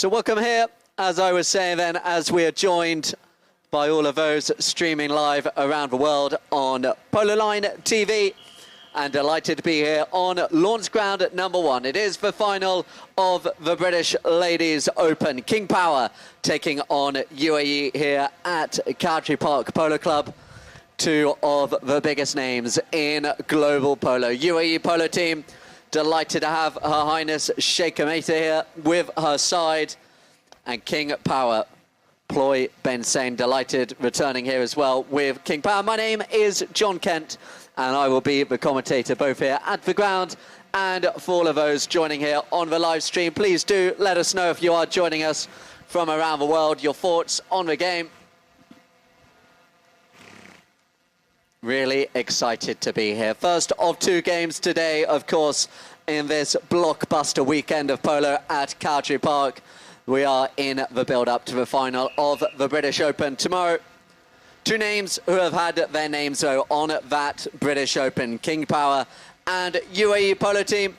So welcome here, as I was saying then, as we are joined by all of those streaming live around the world on Polo Line TV, and delighted to be here on launch ground at #1. It is the final of the British Ladies Open. King Power taking on UAE here at Cowdray Park Polo Club. Two of the biggest names in global polo. UAE polo team, delighted to have Her Highness Sheikh Hamida here with her side. And King Power, Ploy Ben Sain, delighted returning here as well with King Power. My name is John Kent, and I will be the commentator both here at the ground and for all of those joining here on the live stream. Please do let us know if you are joining us from around the world, your thoughts on the game. Really excited to be here. First of two games today, of course, in this blockbuster weekend of polo at Cowdray Park. We are in the build-up to the final of the British Open tomorrow. Two names who have had their names, though, on that British Open. King Power and UAE polo team.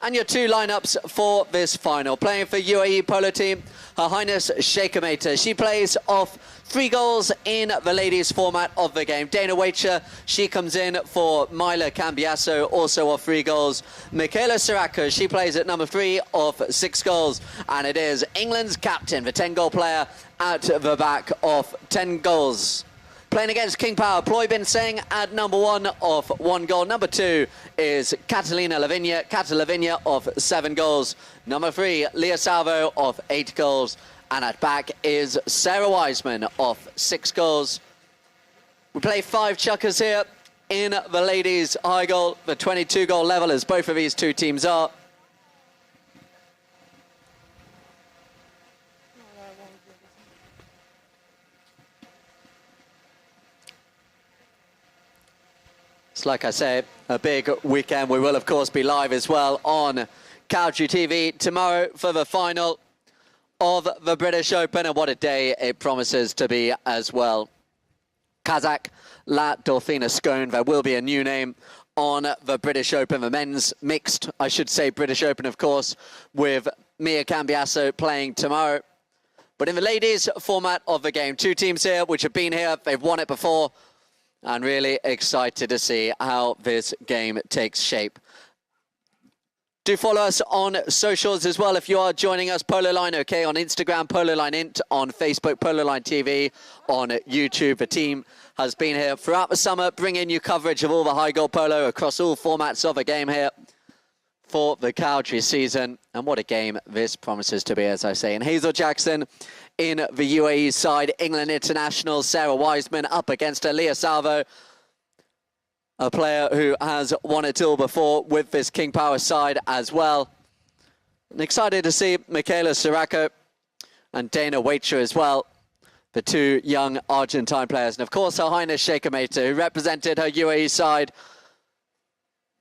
And your two lineups for this final. Playing for UAE polo team, Her Highness Sheikh Hamida. She plays off 3 goals in the ladies format of the game. Dana Waiter, she comes in for Myla Cambiasso, also off 3 goals. Michaela Siraka, she plays at #3 off 6 goals. And it is England's captain, the 10-goal player, at the back of 10 goals. Playing against King Power, Ploy Ben Sain at #1 off 1 goal. #2 is Catalina Lavinia, Cata Lavinia off 7 goals. #3, Leah Salvo off 8 goals. And at back is Sarah Wiseman off 6 goals. We play 5 chukkers here in the ladies' high goal, the 22-goal level, as both of these two teams are. It's like I say, a big weekend. We will, of course, be live as well on Cowdray TV tomorrow for the final of the British Open. And what a day it promises to be as well. Kazakh La Dolfina Scone. There will be a new name on the British Open, the men's mixed, I should say, British Open, of course, with Mia Cambiasso playing tomorrow. But in the ladies format of the game, two teams here which have been here, they've won it before. And really excited to see how this game takes shape. Do follow us on socials as well if you are joining us. Polo Line OK on Instagram, Polo Line Int on Facebook, Polo Line TV on YouTube. The team has been here throughout the summer, bringing you coverage of all the high goal polo across all formats of the game here for the Cowdray season. And what a game this promises to be, as I say. And Hazel Jackson in the UAE side, England international Sarah Wiseman up against Leah Salvo, a player who has won it all before with this King Power side as well. And excited to see Michaela Siraka and Dana Waiter as well, the two young Argentine players. And of course, Her Highness Sheikh Hamida, who represented her UAE side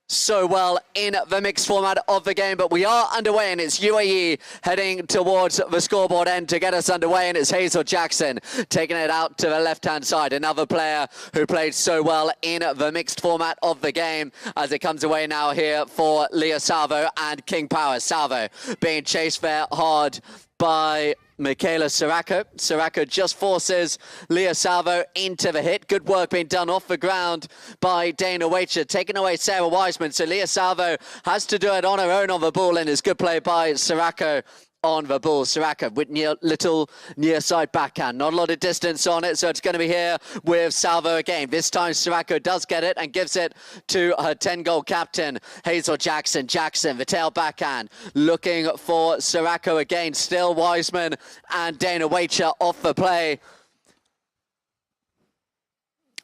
so well in the mixed format of the game. But we are underway, and it's UAE heading towards the scoreboard end to get us underway, and it's Hazel Jackson taking it out to the left-hand side. Another player who played so well in the mixed format of the game, as it comes away now here for Leah Salvo and King Power. Salvo being chased there hard by Michaela Siraka. Siraka just forces Leah Salvo into the hit. Good work being done off the ground by Dana Waiter, taking away Sarah Wiseman. So Leah Salvo has to do it on her own on the ball, and it's good play by Siraka on the ball. Siraka with little near side backhand. Not a lot of distance on it, so it's going to be here with Salvo again. This time Siraka does get it and gives it to her 10-goal captain, Hazel Jackson. Jackson, the tail backhand, looking for Siraka again. Still Wiseman and Dana Waiter off the play.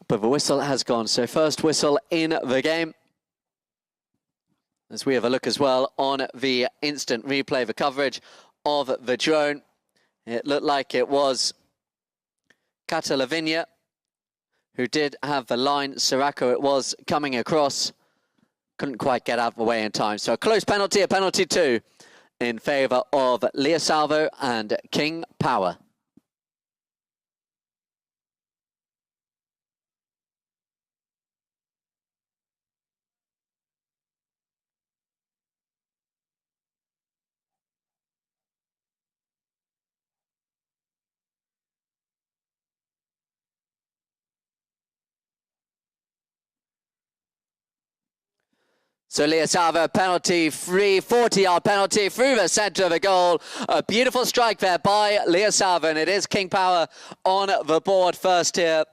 But the whistle has gone, so first whistle in the game. As we have a look as well on the instant replay, the coverage of the drone. It looked like it was Cata Lavinia who did have the line. Siraka, it was coming across. Couldn't quite get out of the way in time. So a close penalty, a penalty 2 in favour of Leah Salvo and King Power. So Leah Salvo, penalty free, 40-yard penalty through the centre of the goal. A beautiful strike there by Leah Salvo, and it is King Power on the board first here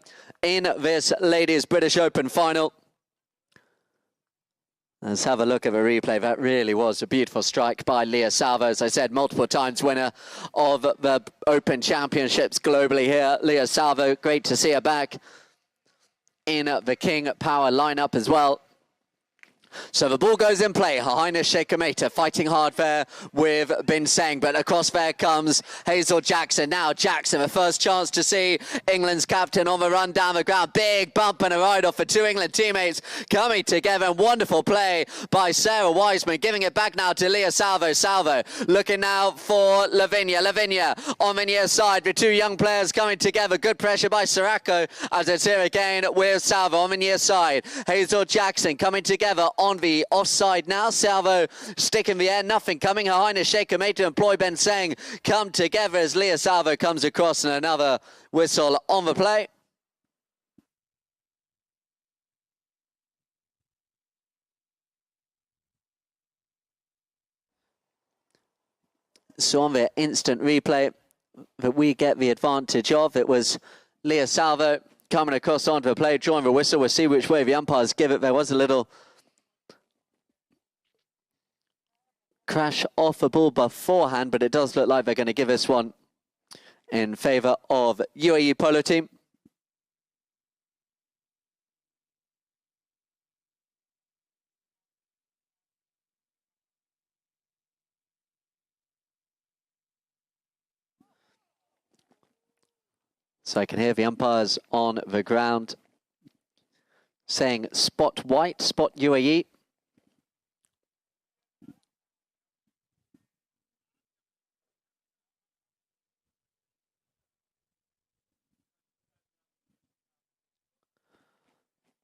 in this Ladies British Open final. Let's have a look at the replay. That really was a beautiful strike by Leah Salvo. As I said, multiple times winner of the Open Championships globally here. Leah Salvo, great to see her back in the King Power lineup as well. So the ball goes in play. Her Highness Sheikh Kameta fighting hard there with Bin Seng, but across there comes Hazel Jackson. Now Jackson, the first chance to see England's captain on the run down the ground. Big bump and a ride-off for two England teammates coming together. And wonderful play by Sarah Wiseman, giving it back now to Leah Salvo. Salvo looking now for Lavinia. Lavinia on the near side with two young players coming together. Good pressure by Sirako as it's here again with Salvo on the near side. Hazel Jackson coming together on the offside now. Salvo stick in the air, nothing coming. Her Highness Sheikh Kameta and Ploy Ben Seng come together as Leah Salvo comes across, and another whistle on the play. So on the instant replay that we get the advantage of, it was Leah Salvo coming across onto the play, drawing the whistle. We'll see which way the umpires give it. There was a little crash off the ball beforehand, but it does look like they're going to give this one in favour of UAE Polo team. So I can hear the umpires on the ground saying spot white, spot UAE.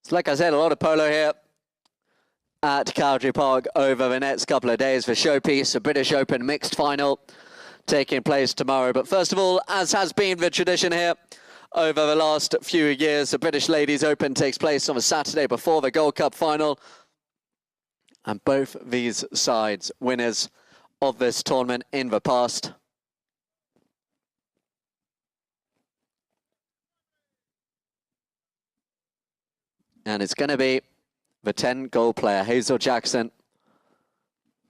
So like I said, a lot of polo here at Cowdray Park over the next couple of days. The showpiece, the British Open mixed final taking place tomorrow. But first of all, as has been the tradition here over the last few years, the British Ladies Open takes place on a Saturday before the Gold Cup final. And both these sides winners of this tournament in the past. And it's going to be the 10-goal player, Hazel Jackson.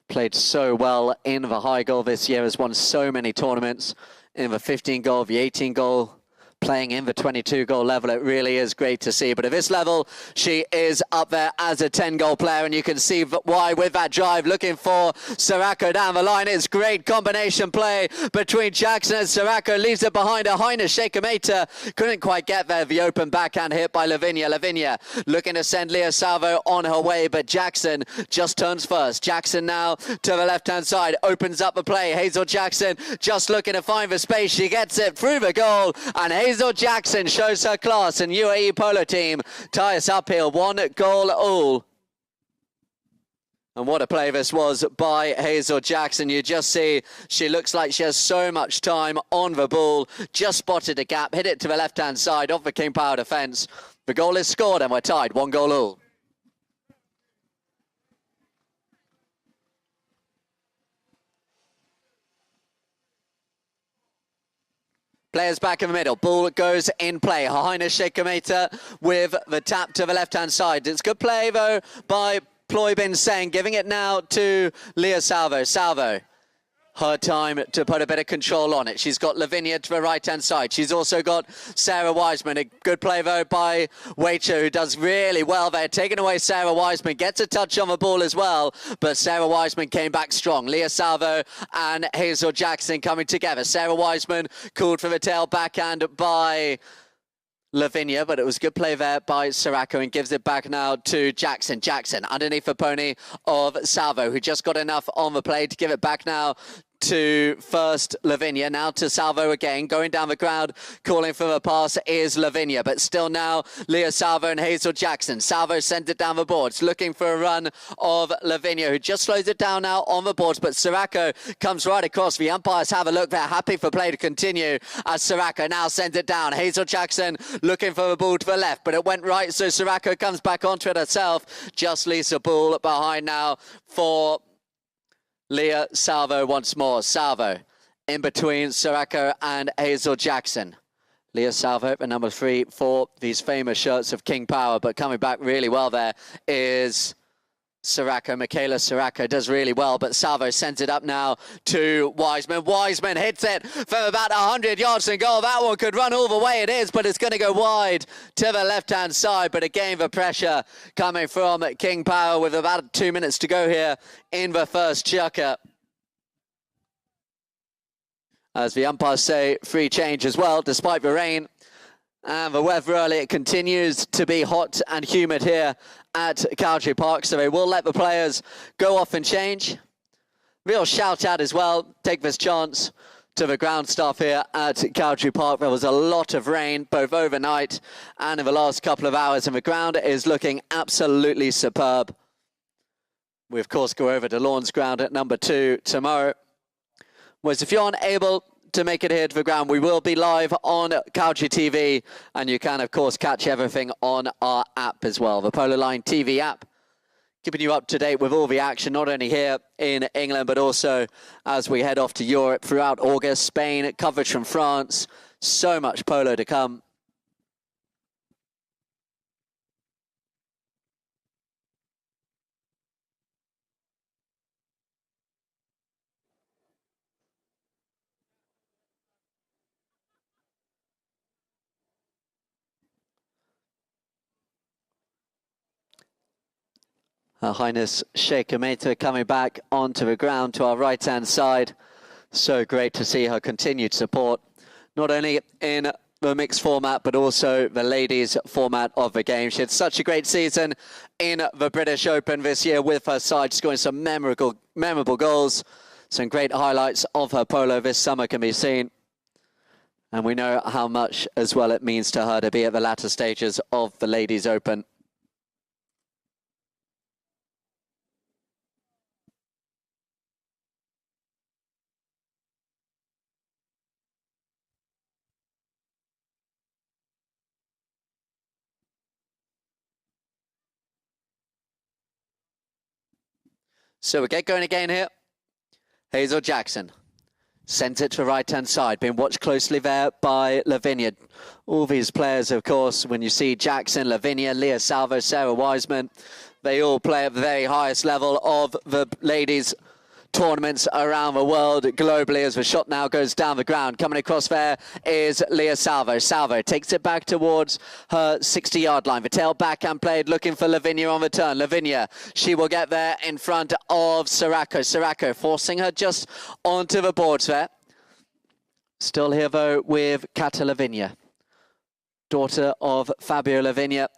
Played so well in the high goal this year, has won so many tournaments in the 15-goal, the 18-goal, playing in the 22-goal level. It really is great to see. But at this level, she is up there as a 10-goal player, and you can see why with that drive, looking for Sirako down the line. It's great combination play between Jackson and Sirako. Leaves it behind her Highness Sheikh Kameta. Couldn't quite get there. The open backhand hit by Lavinia. Lavinia looking to send Leah Salvo on her way, but Jackson just turns first. Jackson now to the left-hand side, opens up the play. Hazel Jackson just looking to find the space. She gets it through the goal, and Hazel Jackson shows her class, and UAE Polo team tie us up here, 1 goal all. And what a play this was by Hazel Jackson. You just see she looks like she has so much time on the ball. Just spotted a gap, hit it to the left-hand side off the King Power defence. The goal is scored and we're tied, 1 goal all. Players back in the middle. Ball goes in play. Her Highness Sheikh Kameta with the tap to the left-hand side. It's good play, though, by Ploy Bin Seng, giving it now to Leah Salvo. Salvo, her time to put a bit of control on it. She's got Lavinia to the right-hand side. She's also got Sarah Wiseman. A good play, though, by Weicho, who does really well there. Taking away Sarah Wiseman. Gets a touch on the ball as well, but Sarah Wiseman came back strong. Leah Salvo and Hazel Jackson coming together. Sarah Wiseman called for the tail backhand by Lavinia, but it was good play there by Sirako, and gives it back now to Jackson. Jackson underneath the pony of Salvo, who just got enough on the play to give it back now to first Lavinia, now to Salvo again, going down the ground, calling for the pass is Lavinia, but still now Leah Salvo and Hazel Jackson. Salvo sends it down the boards, looking for a run of Lavinia, who just slows it down now on the boards, but Sirocco comes right across. The umpires have a look, they're happy for play to continue as Sirocco now sends it down. Hazel Jackson looking for the ball to the left, but it went right, so Sirocco comes back onto it herself. Just Lisa Bull behind now for Leah Salvo once more. Salvo in between Sirocco and Hazel Jackson. Leah Salvo, the number 3 for these famous shirts of King Power, but coming back really well there is Sirocco. Michaela Sirocco does really well, but Salvo sends it up now to Wiseman. Wiseman hits it from about 100 yards and goal. That one could run all the way it is, but it's going to go wide to the left-hand side. But again, the pressure coming from King Power with about 2 minutes to go here in the first chukker. As the umpires say, free change as well, despite the rain. And the weather early, it continues to be hot and humid here at Cowdray Park, so they will let the players go off and change. Real shout out as well, take this chance to the ground staff here at Cowdray Park. There was a lot of rain, both overnight and in the last couple of hours, and the ground is looking absolutely superb. We, of course, go over to Lawns Ground at number 2 tomorrow. Whereas if you're unable to make it here to the ground, we will be live on Cowdray TV, and you can, of course, catch everything on our app as well, the Polo Line TV app, keeping you up to date with all the action, not only here in England, but also as we head off to Europe throughout August, Spain, coverage from France, so much polo to come. Her Highness Sheikh Ameta coming back onto the ground to our right-hand side. So great to see her continued support, not only in the mixed format, but also the ladies format of the game. She had such a great season in the British Open this year with her side, scoring some memorable goals. Some great highlights of her polo this summer can be seen. And we know how much as well it means to her to be at the latter stages of the Ladies Open. So we get going again here. Hazel Jackson sends it to the right-hand side, being watched closely there by Lavinia. All these players, of course, when you see Jackson, Lavinia, Leah Salvo, Sarah Wiseman, they all play at the very highest level of the ladies' tournaments around the world globally. As the shot now goes down the ground, coming across there is Leah Salvo. Salvo takes it back towards her 60-yard line. The tail backhand played, looking for Lavinia on the turn. Lavinia, she will get there in front of Sirocco. Sirocco forcing her just onto the boards there. Still here though with Kata Lavinia, daughter of Fabio Lavinia.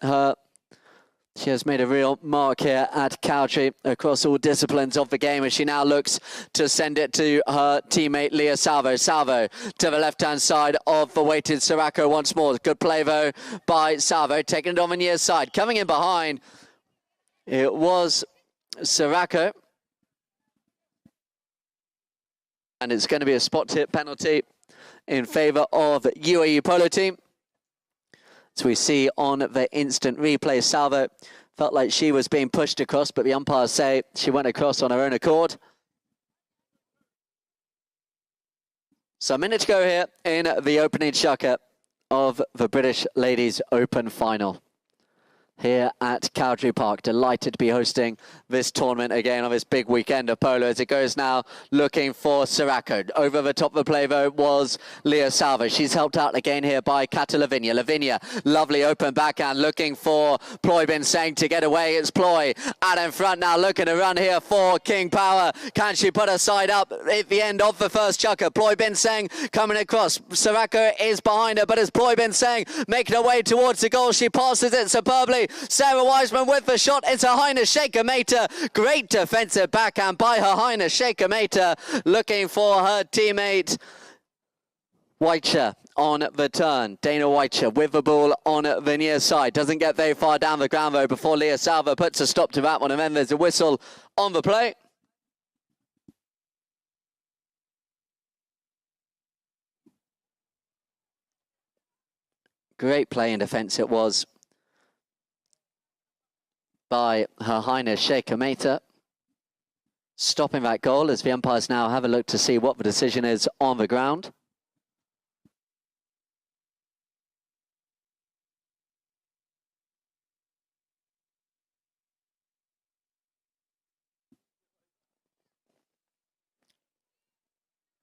She has made a real mark here at Cowdray across all disciplines of the game, as she now looks to send it to her teammate Leah Salvo. Salvo to the left-hand side of the weighted Sirocco once more. Good play, though, by Salvo, taking it on the near side. Coming in behind, it was Sirocco. And it's going to be a spot hit penalty in favour of UAE Polo team. So we see on the instant replay, Salvo felt like she was being pushed across, but the umpires say she went across on her own accord. So a minute to go here in the opening chukker of the British Ladies Open final here at Cowdray Park. Delighted to be hosting this tournament again on this big weekend of polo, as it goes now looking for Sirocco. Over the top of the play though was Leah Salvo. She's helped out again here by Kata Lavinia. Lavinia, lovely open backhand, looking for Ploy Bin Seng to get away. It's Ploy out in front now, looking to run here for King Power. Can she put her side up at the end of the first chukker? Ploy Bin Seng coming across. Sirocco is behind her, but as Ploy Bin Seng making her way towards the goal, she passes it superbly Sarah Wiseman with the shot. It's her Highness Shaker Mater. Great defensive backhand by her Highness Shaker Mater. Looking for her teammate Weicher on the turn. Dana Weicher with the ball on the near side. Doesn't get very far down the ground though before Leah Salvo puts a stop to that one, and then there's a whistle on the play. Great play in defence it was by Her Highness Shaker Mater, stopping that goal as the umpires now have a look to see what the decision is on the ground.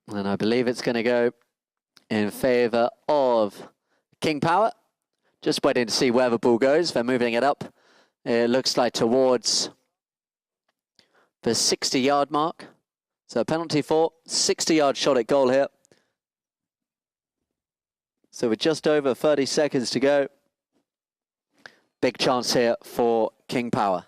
And I believe it's going to go in favour of King Power. Just waiting to see where the ball goes. They're moving it up. It looks like towards the 60-yard mark. So penalty for 60-yard shot at goal here. So with just over 30 seconds to go, big chance here for King Power.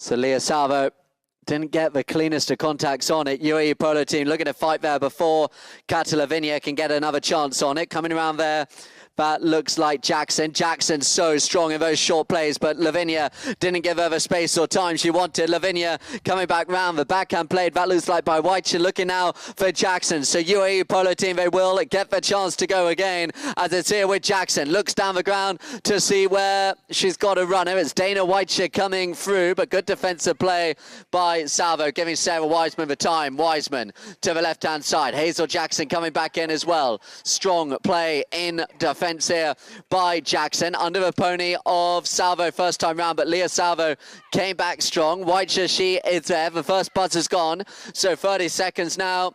So Leah Salvo didn't get the cleanest of contacts on it. UAE Polo team looking to fight there before Kata Lavinia can get another chance on it. Coming around there, that looks like Jackson. Jackson's so strong in those short plays, but Lavinia didn't give her the space or time she wanted. Lavinia coming back round. The backhand played, that looks like by White. You're looking now for Jackson. So UAE Polo team, they will get the chance to go again as it's here with Jackson. Looks down the ground to see where she's got a runner. It's Dana White coming through, but good defensive play by Salvo, giving Sarah Wiseman the time. Wiseman to the left-hand side. Hazel Jackson coming back in as well. Strong play in defense here by Jackson under the pony of Salvo first time round, but Leah Salvo came back strong. Whitecher, she is there. The first buzzer's gone, so 30 seconds now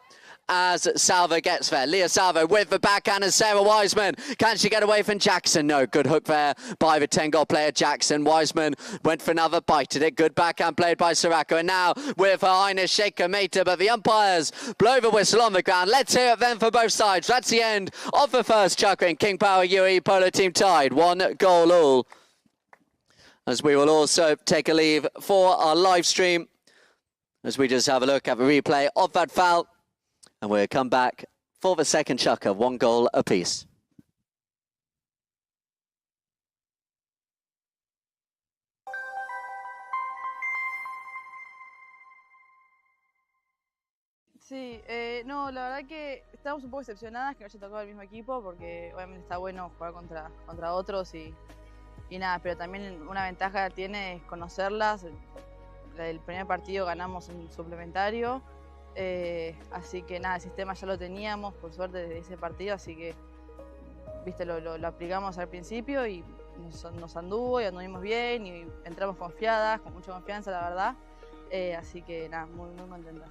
as Salvo gets there. Leah Salvo with the backhand and Sarah Wiseman. Can she get away from Jackson? No. Good hook there by the 10-goal player Jackson. Wiseman went for another bite at it. Good backhand played by Sirako. And now with Her Highness Shaker Mater, but the umpires blow the whistle on the ground. Let's hear it then for both sides. That's the end of the first chukker, and King Power UAE Polo team tied 1 goal all. As we will also take a leave for our live stream as we just have a look at the replay of that foul. And we'll come back for the second chukker, 1 goal apiece. Sí, no, la verdad que estamos un poco decepcionadas que no haya tocado el mismo equipo, porque obviamente está bueno jugar contra otros y nada, pero también una ventaja tiene es conocerlas. El primer partido ganamos un suplementario. Así que nada, el sistema ya lo teníamos, por suerte, desde ese partido, así que viste, lo aplicamos al principio y nos anduvo y anduvimos bien y entramos confiadas, con mucha confianza, la verdad. Así que nada, muy contentas.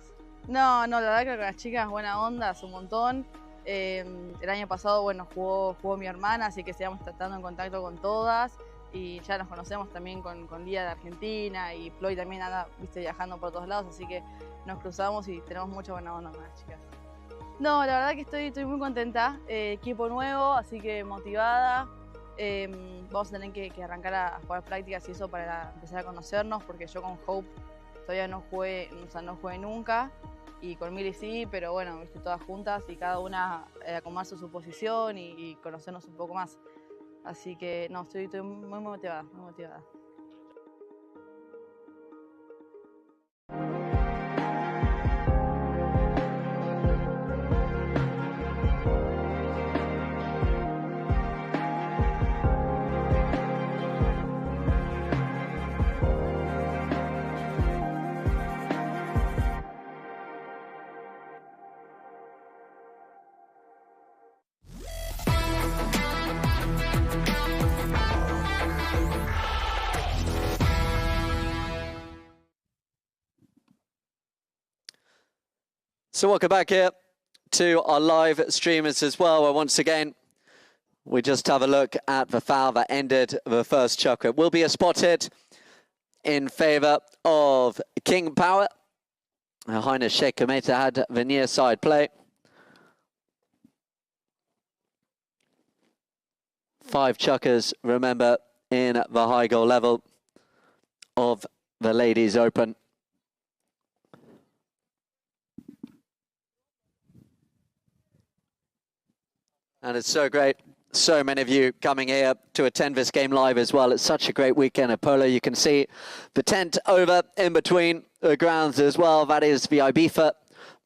No, la verdad que con las chicas buena onda, hace un montón. El año pasado, bueno, jugó mi hermana, así que estamos tratando en contacto con todas. Y ya nos conocemos también con Lía de Argentina, y Floyd también anda, viste, viajando por todos lados, así que nos cruzamos y tenemos mucha buena onda con las chicas. No, la verdad que estoy muy contenta. Equipo nuevo, así que motivada. Vamos a tener que arrancar a jugar prácticas y eso para empezar a conocernos, porque yo con Hope todavía no jugué, o sea, no jugué nunca. Y con Mili sí, pero bueno, viste, todas juntas y cada una acomodarse su posición y conocernos un poco más. Así que no, estoy muy motivada, muy motivada. So welcome back here to our live streamers as well, where once again, we just have a look at the foul that ended the first chukker. It will be a spot hit in favour of King Power. Her Highness Sheikh Kameta had the near side play. 5 chukkers, remember, in the high goal level of the Ladies Open. And it's so great. So many of you coming here to attend this game live as well. It's such a great weekend at Polo. You can see the tent over in between the grounds as well. That is the Ibiza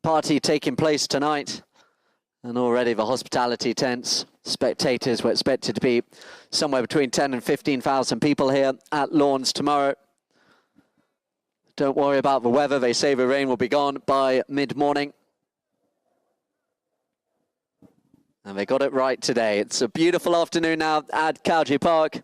party taking place tonight. And already the hospitality tents, spectators were expected to be somewhere between 10 and 15,000 people here at Lawns tomorrow. Don't worry about the weather. They say the rain will be gone by mid-morning. And they got it right today. It's a beautiful afternoon now at Cowdray Park.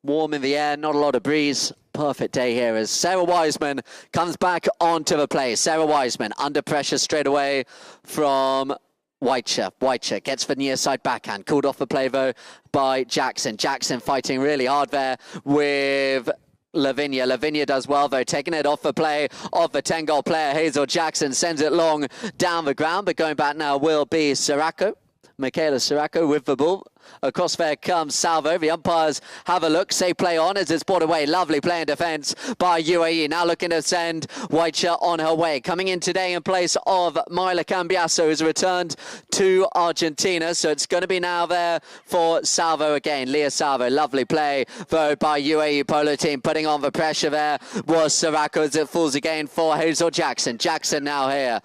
Warm in the air, not a lot of breeze. Perfect day here as Sarah Wiseman comes back onto the play. Sarah Wiseman under pressure straight away from Whitecher. Whitecher gets the near side backhand. Called off the play though by Jackson. Jackson fighting really hard there with Lavinia. Lavinia does well though, taking it off the play of the 10-goal player. Hazel Jackson sends it long down the ground, but going back now will be Siracco. Michaela Siracco with the ball. Across there comes Salvo. The umpires have a look, say play on as it's brought away. Lovely play in defence by UAE. Now looking to send Whitecher on her way. Coming in today in place of Myla Cambiasso, who's returned to Argentina. So it's going to be now there for Salvo again. Leah Salvo, lovely play though by UAE Polo team. Putting on the pressure there was Siracco as it falls again for Hazel Jackson. Jackson now here.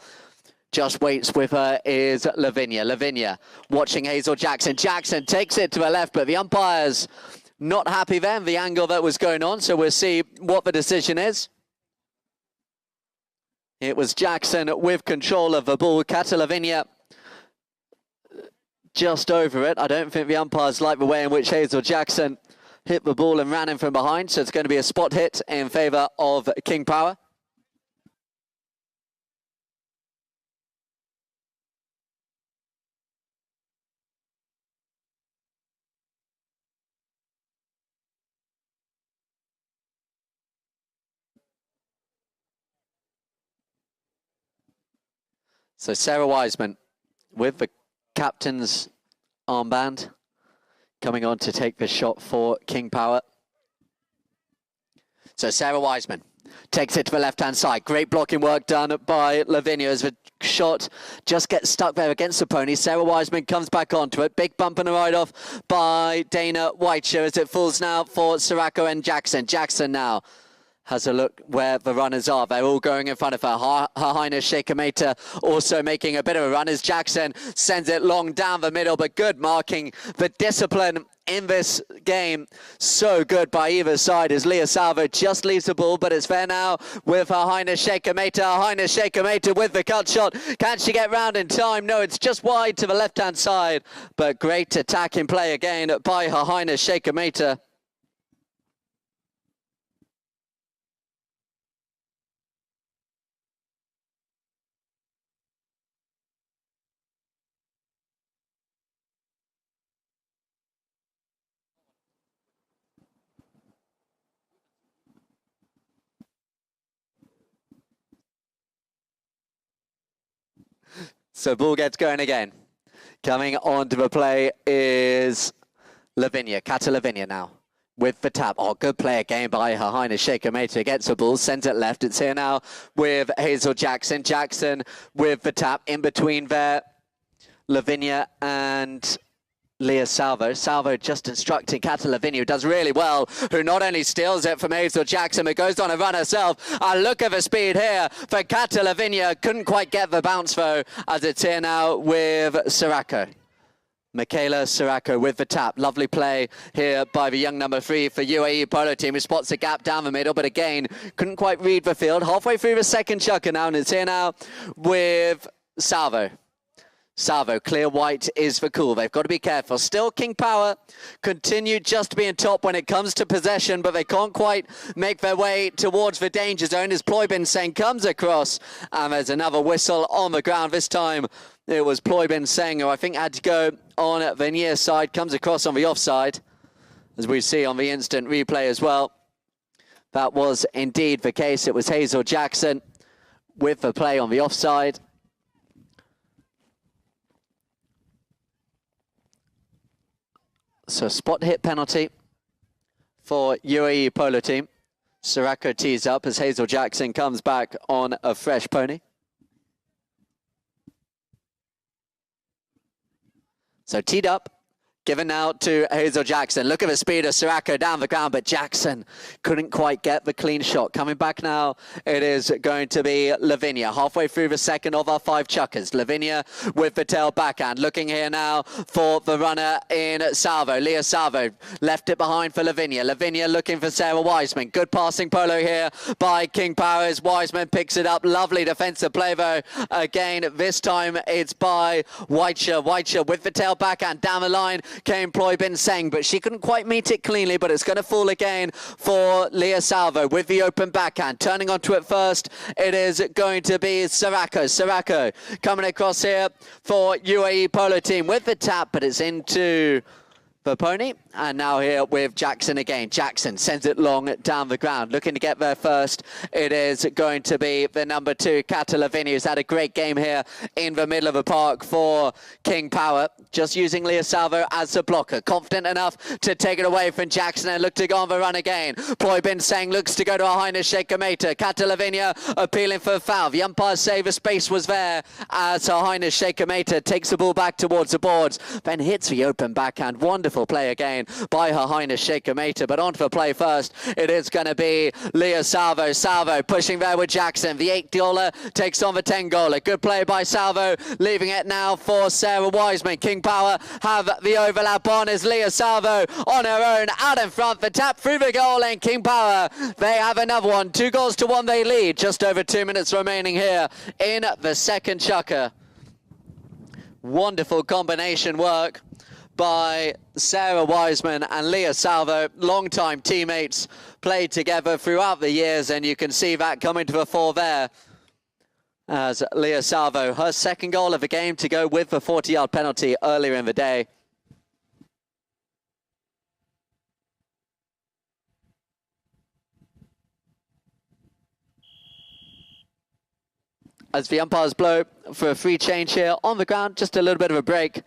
Just waits with her is Lavinia. Lavinia watching Hazel Jackson. Jackson takes it to the left, but the umpires not happy then, the angle that was going on. So we'll see what the decision is. It was Jackson with control of the ball. Kata Lavinia just over it. I don't think the umpires like the way in which Hazel Jackson hit the ball and ran in from behind. So it's going to be a spot hit in favour of King Power. So Sarah Wiseman with the captain's armband coming on to take the shot for King Power. So Sarah Wiseman takes it to the left-hand side. Great blocking work done by Lavinia as the shot just gets stuck there against the pony. Sarah Wiseman comes back onto it. Big bump and a ride-off by Dana Whitecher as it falls now for Siracco and Jackson. Jackson now has a look where the runners are. They're all going in front of her. Her Highness Sheikh Kameta also making a bit of a run as Jackson sends it long down the middle, but good marking. The discipline in this game, so good by either side as Leah Salvo just leaves the ball, but it's fair now with Her Highness Sheikh Kameta. Her Highness Sheikh Kameta with the cut shot. Can she get round in time? No, it's just wide to the left-hand side, but great attacking play again by Her Highness Sheikh Kameta. So ball gets going again. Coming onto the play is Lavinia. Kata Lavinia now with the tap. Oh, good play again by Her Highness Sheikh Kameta. Gets the ball, sends it left. It's here now with Hazel Jackson. Jackson with the tap in between there. Lavinia and Leah Salvo. Salvo just instructing Kata Lavinia, who does really well, who not only steals it from Hazel Jackson, but goes on a run herself. And look at the speed here for Kata Lavinia. Couldn't quite get the bounce, though, as it's here now with Siracco. Michaela Siracco with the tap. Lovely play here by the young number 3 for UAE Polo team, who spots a gap down the middle, but again, couldn't quite read the field. Halfway through the second chukker now, and it's here now with Salvo. Salvo, clear white is for cool. They've got to be careful. Still King Power continue just to be in top when it comes to possession, but they can't quite make their way towards the danger zone as Ploybin Seng comes across. And there's another whistle on the ground. This time it was Ploybin Seng who I think had to go on the near side, comes across on the offside, as we see on the instant replay as well. That was indeed the case. It was Hazel Jackson with the play on the offside. So spot hit penalty for UAE Polo team. Sirako tees up as Hazel Jackson comes back on a fresh pony. So teed up. Given now to Hazel Jackson. Look at the speed of Sirako down the ground, but Jackson couldn't quite get the clean shot. Coming back now, it is going to be Lavinia. Halfway through the second of our 5 chukkers. Lavinia with the tail backhand. Looking here now for the runner in Salvo. Leah Salvo left it behind for Lavinia. Lavinia looking for Sarah Wiseman. Good passing polo here by King Power as Wiseman picks it up. Lovely defensive play though. Again, this time it's by Whiteshire. Whiteshire with the tail backhand down the line. Came Ploybin Seng, but she couldn't quite meet it cleanly, but it's going to fall again for Leah Salvo with the open backhand. Turning onto it first, it is going to be Sirako. Sirako coming across here for UAE Polo team with the tap, but it's into the pony. And now here with Jackson again. Jackson sends it long down the ground. Looking to get there first. It is going to be the number 2, Kata Lavinia, who's had a great game here in the middle of the park for King Power. Just using Leah Salvo as a blocker. Confident enough to take it away from Jackson and look to go on the run again. Ploybin Seng looks to go to Her Highness Sheikh Kameta. Kata Lavinia appealing for a foul. The umpire say the space was there as Her Highness Sheikh Kameta takes the ball back towards the boards. Then hits the open backhand. Wonderful play again by Her Highness Sheikh Kameta, but on for play first. It is going to be Leah Salvo. Salvo pushing there with Jackson. The $8 takes on the $10. Good play by Salvo, leaving it now for Sarah Wiseman. King Power have the overlap on as Leah Salvo on her own out in front. The tap through the goal and King Power, they have another one. 2-1 they lead. Just over 2 minutes remaining here in the second chukker. Wonderful combination work by Sarah Wiseman and Leah Salvo, long-time teammates, played together throughout the years, and you can see that coming to the fore there as Leah Salvo, her second goal of the game to go with the 40-yard penalty earlier in the day. As the umpires blow for a free change here on the ground, just a little bit of a break.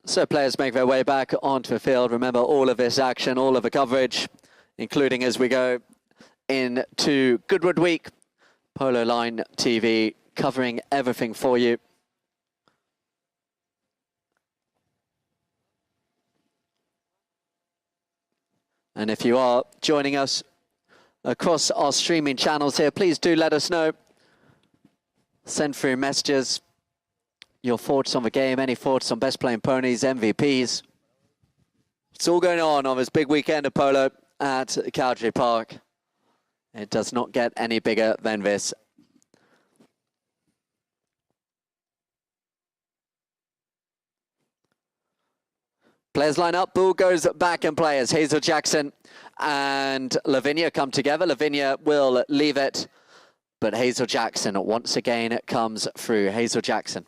So players make their way back onto the field. Remember all of this action, all of the coverage, including as we go into Goodwood Week, Polo Line TV covering everything for you. And if you are joining us across our streaming channels here, please do let us know. Send through messages, your thoughts on the game, any thoughts on best playing ponies, MVPs. It's all going on this big weekend of polo at Cowdray Park. It does not get any bigger than this. Players line up, ball goes back in play as Hazel Jackson and Lavinia come together. Lavinia will leave it, but Hazel Jackson once again comes through. Hazel Jackson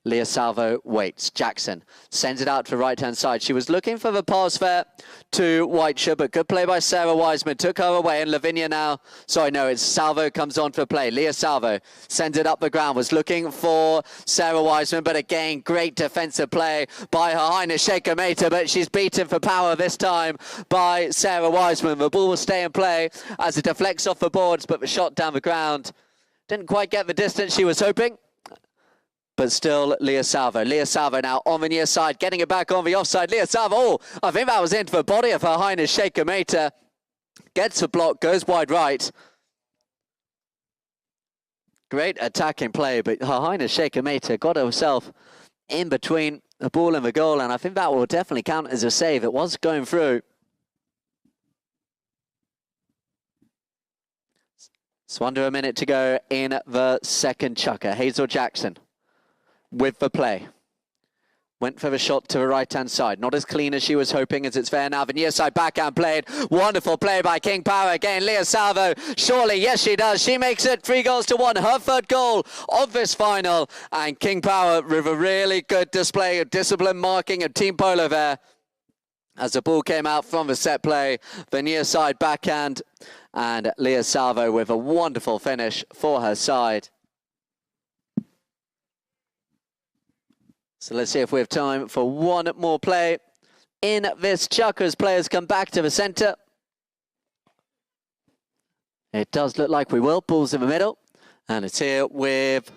Leah Salvo waits. Jackson sends it out to right-hand side. She was looking for the pass there to Whiteshire, but good play by Sarah Wiseman. Took her away, and Lavinia now... Sorry, no, it's Salvo comes on for play. Leah Salvo sends it up the ground. Was looking for Sarah Wiseman, but again, great defensive play by Her Highness Shaker Mater, but she's beaten for power this time by Sarah Wiseman. The ball will stay in play as it deflects off the boards, but the shot down the ground didn't quite get the distance she was hoping. But still, Leah Salvo. Leah Salvo now on the near side, getting it back on the offside. Leah Salvo, oh, I think that was into the body of Her Highness Shaker Mater. Gets the block, goes wide right. Great attacking play, but Her Highness Shaker Mater got herself in between the ball and the goal, and I think that will definitely count as a save. It was going through. So under a minute to go in the second chukker. Hazel Jackson with the play. Went for the shot to the right-hand side. Not as clean as she was hoping, as it's there now. The near side backhand played. Wonderful play by King Power. Again, Leah Salvo. Surely, yes, she does. She makes it 3-1. Her third goal of this final. And King Power with a really good display of discipline marking of Team Polo there. As the ball came out from the set play, the near side backhand. And Leah Salvo with a wonderful finish for her side. So let's see if we have time for one more play in this chukker as players come back to the centre. It does look like we will. Ball's in the middle. And it's here with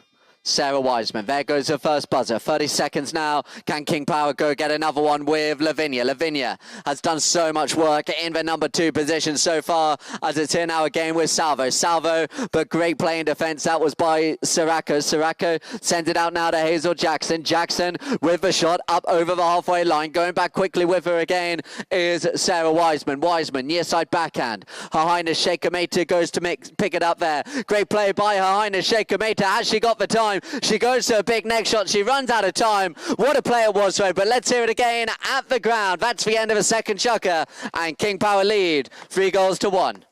Sarah Wiseman. There goes her first buzzer. 30 seconds now. Can King Power go get another one with Lavinia? Lavinia has done so much work in the number 2 position so far, as it's here now again with Salvo. Salvo, but great play in defence. That was by Siracco. Siracco sends it out now to Hazel Jackson. Jackson with the shot up over the halfway line. Going back quickly with her again is Sarah Wiseman. Wiseman, near side backhand. Her Highness Shaker Mater goes to pick it up there. Great play by Her Highness Shaker Mater. Has she got the time? She goes to a big neck shot. She runs out of time. What a play it was, though. But let's hear it again at the ground. That's the end of the second chukker. And King Power lead 3-1.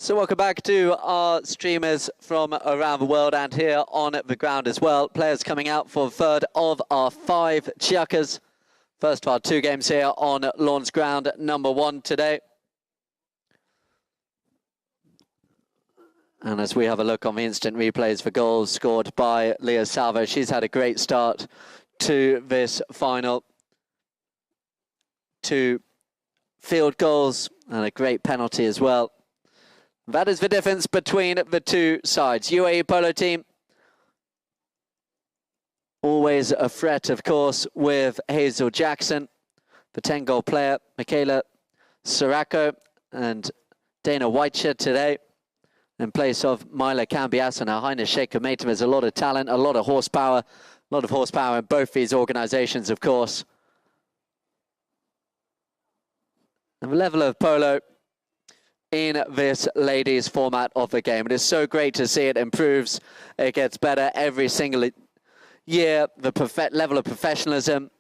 So welcome back to our streamers from around the world and here on the ground as well. Players coming out for the third of our 5 chukkers. First of our 2 games here on Lawns ground number 1 today. And as we have a look on the instant replays for goals scored by Leah Salvo, she's had a great start to this final. 2 field goals and a great penalty as well. That is the difference between the two sides. UAE Polo team, always a threat, of course, with Hazel Jackson, the 10-goal player, Michaela Siracco, and Dana Whiteshed today in place of Myla Cambias and Her Highness Sheikh Mate. There's a lot of talent, a lot of horsepower in both these organizations, of course. And the level of polo in this ladies format of the game. It is so great to see it improves. It gets better every single year. The level of professionalism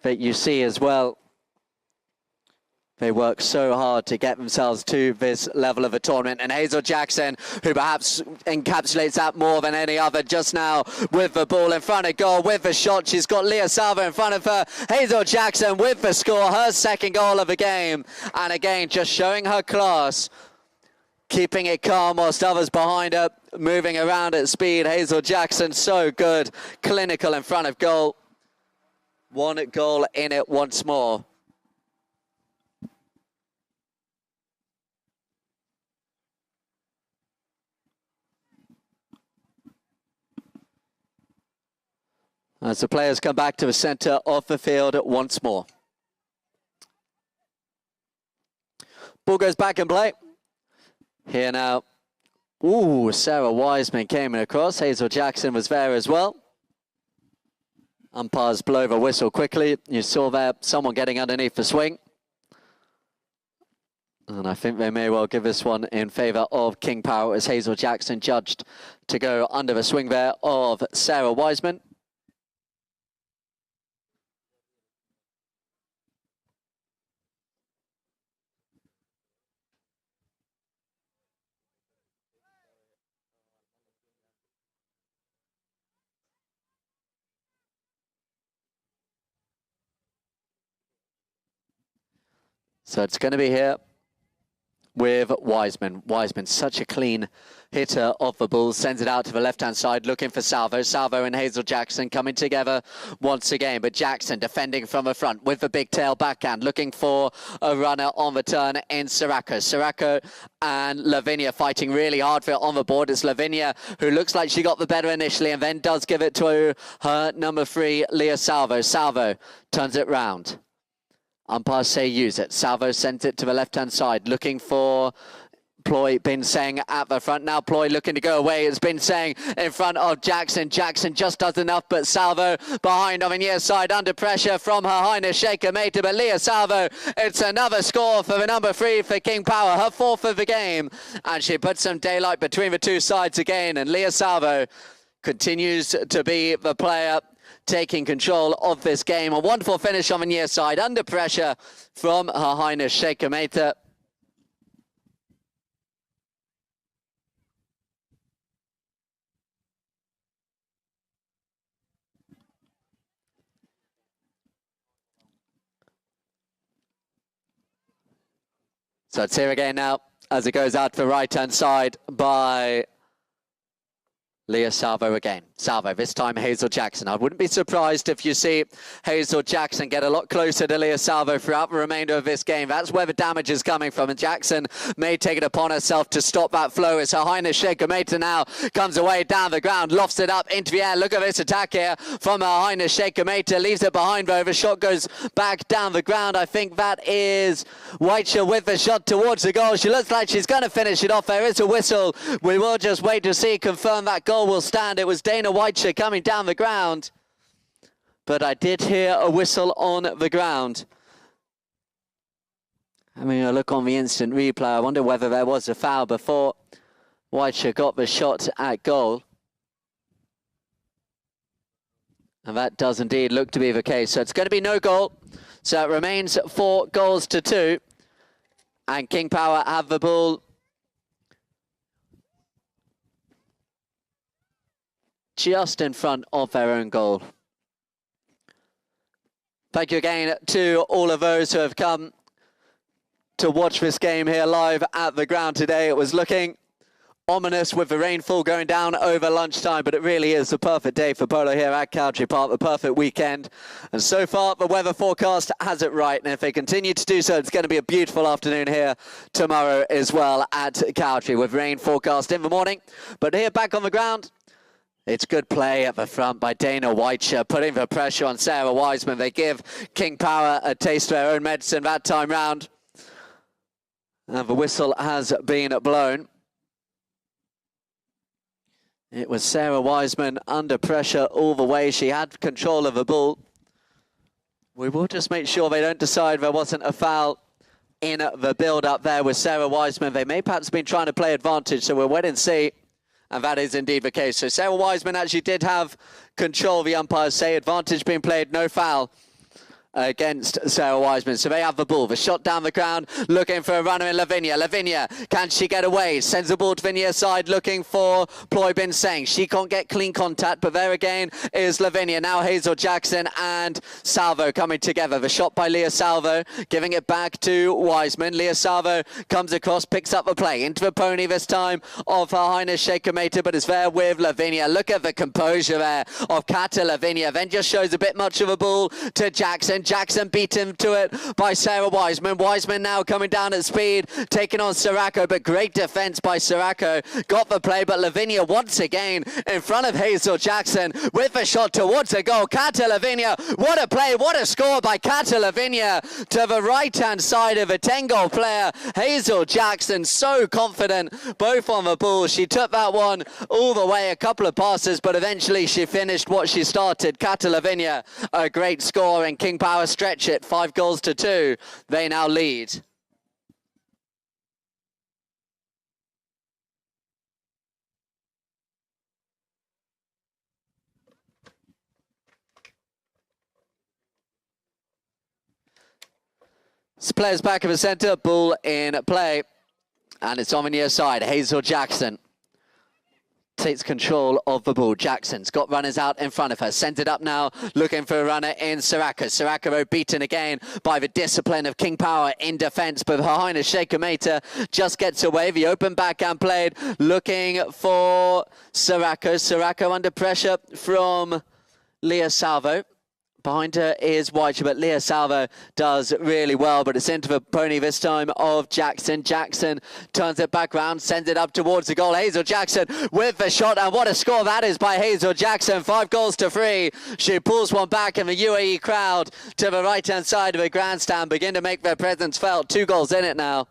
that you see as well. They work so hard to get themselves to this level of a tournament. And Hazel Jackson, who perhaps encapsulates that more than any other just now with the ball in front of goal, with the shot. She's got Leah Salvo in front of her. Hazel Jackson with the score, her second goal of the game. And again, just showing her class, keeping it calm whilst others behind her, moving around at speed. Hazel Jackson, so good, clinical in front of goal. One goal in it once more. As the players come back to the centre of the field once more. Ball goes back in play. Here now. Ooh, Sarah Wiseman came across. Hazel Jackson was there as well. Umpires blow the whistle quickly. You saw there someone getting underneath the swing. And I think they may well give this one in favour of King Power as Hazel Jackson judged to go under the swing there of Sarah Wiseman. So it's going to be here with Wiseman. Wiseman, such a clean hitter of the ball, sends it out to the left-hand side, looking for Salvo. Salvo and Hazel Jackson coming together once again, but Jackson defending from the front with the big tail backhand, looking for a runner on the turn in Siracco. Siracco and Lavinia fighting really hard for it on the board. It's Lavinia who looks like she got the better initially and then does give it to her number 3, Leah Salvo. Salvo turns it round. Umpires say use it. Salvo sends it to the left-hand side, looking for Ploy Binseng at the front. Now Ploy looking to go away. It's Binseng in front of Jackson. Jackson just does enough, but Salvo behind on the near side under pressure from Her Highness Sheikh Mate. But Leah Salvo, it's another score for the number 3 for King Power, her 4th of the game. And she puts some daylight between the two sides again. And Leah Salvo continues to be the player taking control of this game. A wonderful finish on the near side, under pressure from Her Highness Sheikh Mate. So it's here again now as it goes out to the right-hand side by Leah Salvo again. Salvo, this time Hazel Jackson. I wouldn't be surprised if you see Hazel Jackson get a lot closer to Leah Salvo throughout the remainder of this game. That's where the damage is coming from, and Jackson may take it upon herself to stop that flow as Her Highness Sheikh Mate now comes away down the ground, lofts it up into the air. Look at this attack here from Her Highness Sheikh Mate, leaves it behind though. The shot goes back down the ground. I think that is Whiteshield with the shot towards the goal. She looks like she's going to finish it off. There is a whistle. We will just wait to see, confirm that goal will stand. It was Dana Whiteshield coming down the ground, but I did hear a whistle on the ground. I mean, I look on the instant replay. I wonder whether there was a foul before Whiteshield got the shot at goal. And that does indeed look to be the case. So it's going to be no goal. So it remains 4 goals to 2. And King Power have the ball just in front of their own goal. Thank you again to all of those who have come to watch this game here live at the ground today. It was looking ominous with the rainfall going down over lunchtime, but it really is the perfect day for polo here at Cowdray Park, the perfect weekend. And so far, the weather forecast has it right. And if they continue to do so, it's going to be a beautiful afternoon here tomorrow as well at Cowdray, with rain forecast in the morning. But here back on the ground, it's good play at the front by Dana Whitecher, putting the pressure on Sarah Wiseman. They give King Power a taste of their own medicine that time round. And the whistle has been blown. It was Sarah Wiseman under pressure all the way. She had control of the ball. We will just make sure they don't decide there wasn't a foul in the build-up there with Sarah Wiseman. They may perhaps have been trying to play advantage, so we'll wait and see. And that is indeed the case. So Sarah Wiseman actually did have control, the umpires say. Advantage being played, no foul against Sarah Wiseman. So they have the ball. The shot down the ground, looking for a runner in Lavinia. Lavinia, can she get away? Sends the ball to the near side, looking for Ploy Bin Seng. She can't get clean contact, but there again is Lavinia. Now Hazel Jackson and Salvo coming together. The shot by Leah Salvo, giving it back to Wiseman. Leah Salvo comes across, picks up the play into the pony this time of Her Highness Shaker Mater, but is there with Lavinia. Look at the composure there of Kata Lavinia. Then just shows a bit much of a ball to Jackson. Jackson beaten to it by Sarah Wiseman. Wiseman now coming down at speed, taking on Siracco, but great defense by Siracco. Got the play, but Lavinia once again in front of Hazel Jackson with a shot towards the goal. Kata Lavinia, what a play, what a score by Kata Lavinia to the right-hand side of a 10-goal player. Hazel Jackson, so confident, both on the ball. She took that one all the way, a couple of passes, but eventually she finished what she started. Kata Lavinia, a great score, and King Power stretch it 5-2. They now lead. So players back in the centre, ball in play, and it's on the near side. Hazel Jackson takes control of the ball. Jackson's got runners out in front of her. Sends it up now, looking for a runner in Siracco. Siracco beaten again by the discipline of King Power in defence, but Her Highness Shaker Mater just gets away. The open backhand played, looking for Siracco. Siracco under pressure from Leah Salvo. Behind her is Whitecher, but Leah Salvo does really well, but it's into the pony this time of Jackson. Jackson turns it back round, sends it up towards the goal. Hazel Jackson with the shot, and what a score that is by Hazel Jackson. 5-3. She pulls one back, and the UAE crowd to the right-hand side of the grandstand begin to make their presence felt. 2 goals in it now.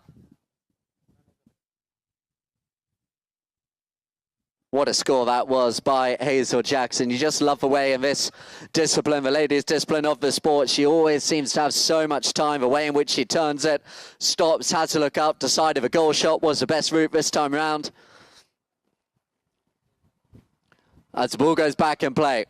What a score that was by Hazel Jackson. You just love the way in this discipline, the ladies' discipline of the sport, she always seems to have so much time. The way in which she turns it, stops, has to look up, decide if a goal shot was the best route this time round. As the ball goes back in play,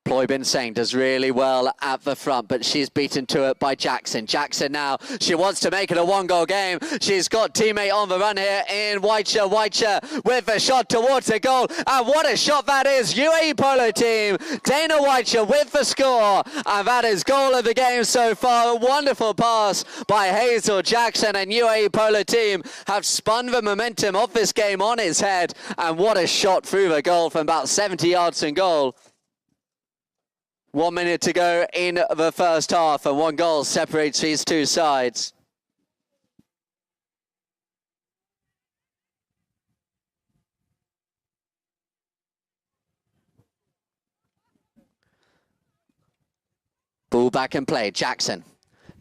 Ploy Bin Seng does really well at the front, but she's beaten to it by Jackson. Jackson now, she wants to make it a 1-goal game. She's got teammate on the run here in Whitecher. Whitecher with a shot towards the goal, and what a shot that is. UAE Polo team, Dana Whitecher with the score, and that is goal of the game so far. A wonderful pass by Hazel Jackson, and UAE Polo team have spun the momentum of this game on its head, and what a shot through the goal from about 70 yards in goal. 1 minute to go in the first half, and 1 goal separates these two sides. Ball back in play. Jackson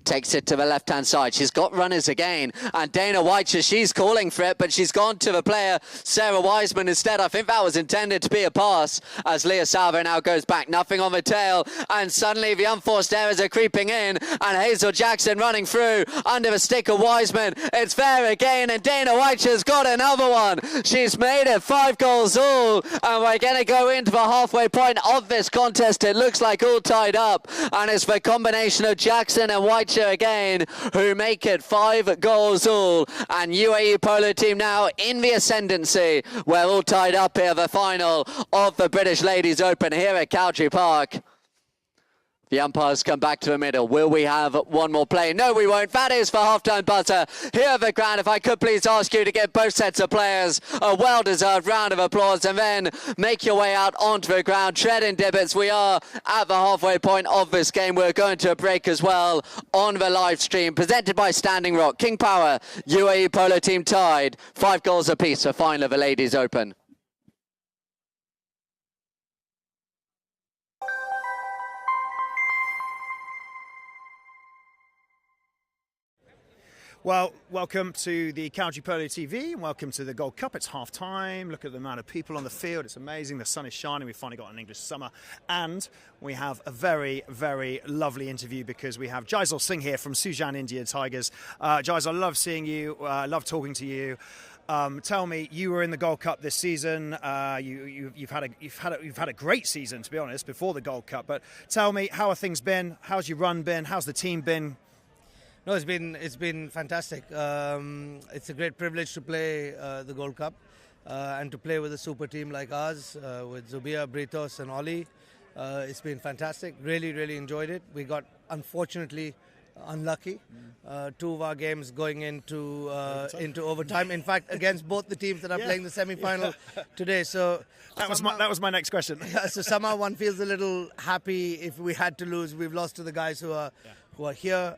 takes it to the left-hand side. She's got runners again, and Dana Whitecher, she's calling for it, but she's gone to the player, Sarah Wiseman, instead. I think that was intended to be a pass, as Leah Salvo now goes back. Nothing on the tail, and suddenly the unforced errors are creeping in, and Hazel Jackson running through under the stick of Wiseman. It's fair again, and Dana Whitecher's got another one. She's made it 5 goals all, and we're going to go into the halfway point of this contest. It looks like all tied up, and it's the combination of Jackson and Whitecher again who make it 5 goals all, and UAE Polo team now in the ascendancy. We're all tied up here, the final of the British Ladies Open here at Cowdray Park. The umpires come back to the middle. Will we have one more play? No, we won't. That is for half-time buzzer here at the ground. If I could please ask you to give both sets of players a well-deserved round of applause and then make your way out onto the ground. Treading divots. We are at the halfway point of this game. We're going to a break as well on the live stream. Presented by Standing Rock. King Power, UAE Polo team tied. 5 goals apiece for final of the Ladies Open. Well, welcome to the Cowdray Polo TV and welcome to the Gold Cup. It's half time. Look at the amount of people on the field. It's amazing. The sun is shining. We've finally got an English summer. And we have a very, very lovely interview because we have Jaisal Singh here from Sujan India Tigers. Jaisal, I love seeing you. I love talking to you. Tell me, you were in the Gold Cup this season. You've had a great season, to be honest, before the Gold Cup. But tell me, how have things been? How's your run been? How's the team been? No, it's been fantastic. It's a great privilege to play the Gold Cup and to play with a super team like ours with Zubia, Britos and Ollie. It's been fantastic. Really, really enjoyed it. We got, unfortunately, unlucky. 2 of our games going into overtime. In fact, against both the teams that are playing the semi-final today. So that was my next question. So somehow one feels a little happy if we had to lose. We've lost to the guys who are here.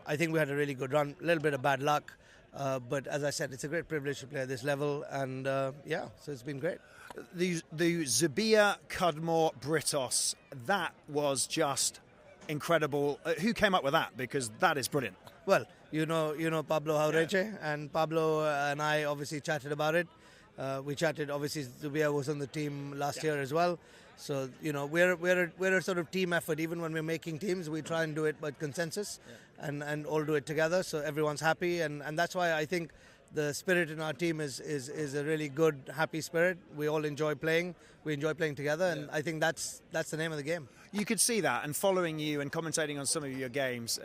I think we had a really good run. A little bit of bad luck, but as I said, it's a great privilege to play at this level, and so it's been great. The Zubia Cudmore Britos, that was just incredible. Who came up with that? Because that is brilliant. Well, you know Pablo Jaureche, and Pablo and I obviously chatted about it. We chatted. Obviously, Zubia was on the team last year as well. So we're a sort of team effort. Even when we're making teams, we try and do it by consensus, and all do it together. So everyone's happy, and that's why I think the spirit in our team is a really good, happy spirit. We all enjoy playing. We enjoy playing together, and I think that's the name of the game. You could see that, and following you and commentating on some of your games,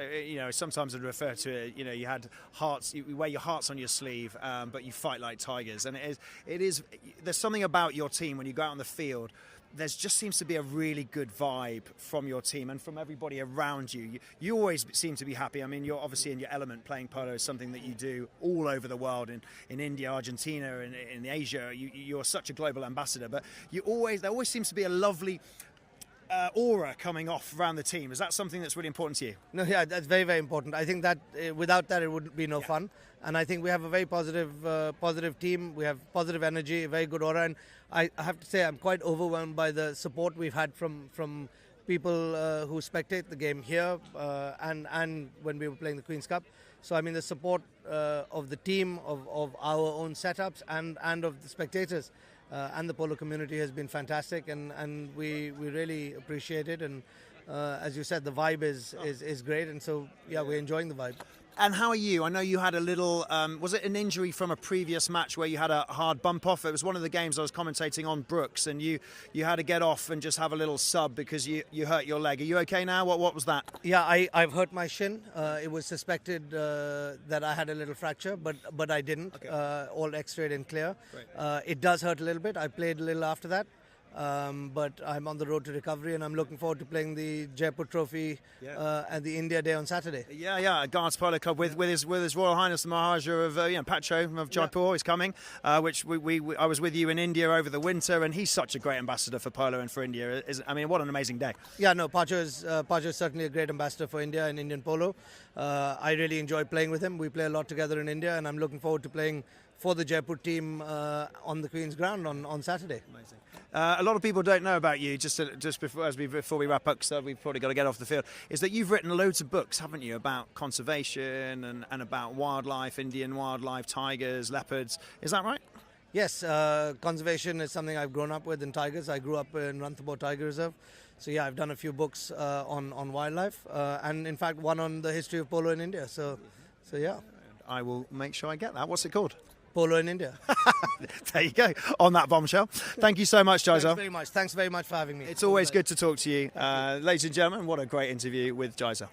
sometimes I'd refer to it, you had hearts, you wear your hearts on your sleeve, but you fight like tigers. And it is, there's something about your team when you go out on the field. There just seems to be a really good vibe from your team and from everybody around you. You always seem to be happy. I mean, you're obviously in your element. Playing polo is something that you do all over the world, in India, Argentina, in Asia. You're such a global ambassador, but there always seems to be a lovely aura coming off around the team. Is that something that's really important to you? No, yeah, that's very, very important. I think that without that, it would be no fun. And I think we have a very positive team. We have positive energy, a very good aura. And I have to say, I'm quite overwhelmed by the support we've had from people who spectate the game here and when we were playing the Queen's Cup. So, I mean, the support of the team, of our own setups and of the spectators and the polo community has been fantastic, and we really appreciate it. And as you said, the vibe is great, and so we're enjoying the vibe. And how are you? I know you had a little, was it an injury from a previous match where you had a hard bump off? It was one of the games I was commentating on Brooks, and you had to get off and just have a little sub because you hurt your leg. Are you okay now? What was that? Yeah, I've hurt my shin. It was suspected that I had a little fracture, but I didn't. Okay. All x-rayed and clear. Right. It does hurt a little bit. I played a little after that. But I'm on the road to recovery, and I'm looking forward to playing the Jaipur Trophy at the India Day on Saturday. Guards Polo Club with his Royal Highness the Maharaja of Pacho of Jaipur is coming, which I was with you in India over the winter, and he's such a great ambassador for polo and for India. What an amazing day. Yeah, no, Pacho is certainly a great ambassador for India and Indian polo. I really enjoy playing with him. We play a lot together in India, and I'm looking forward to playing for the Jaipur team on the Queen's Ground on Saturday. Amazing. A lot of people don't know about you, just before we wrap up, because we've probably got to get off the field, is that you've written loads of books, haven't you, about conservation and about wildlife, Indian wildlife, tigers, leopards. Is that right? Yes, conservation is something I've grown up with in tigers. I grew up in Ranthambore Tiger Reserve. So I've done a few books on wildlife, and in fact one on the history of polo in India. So yeah. I will make sure I get that. What's it called? Polo in India. There you go, on that bombshell. Thank you so much, Jaisal. Thanks very much for having me. It's always good to talk to you. Ladies and gentlemen, what a great interview with Jaisal.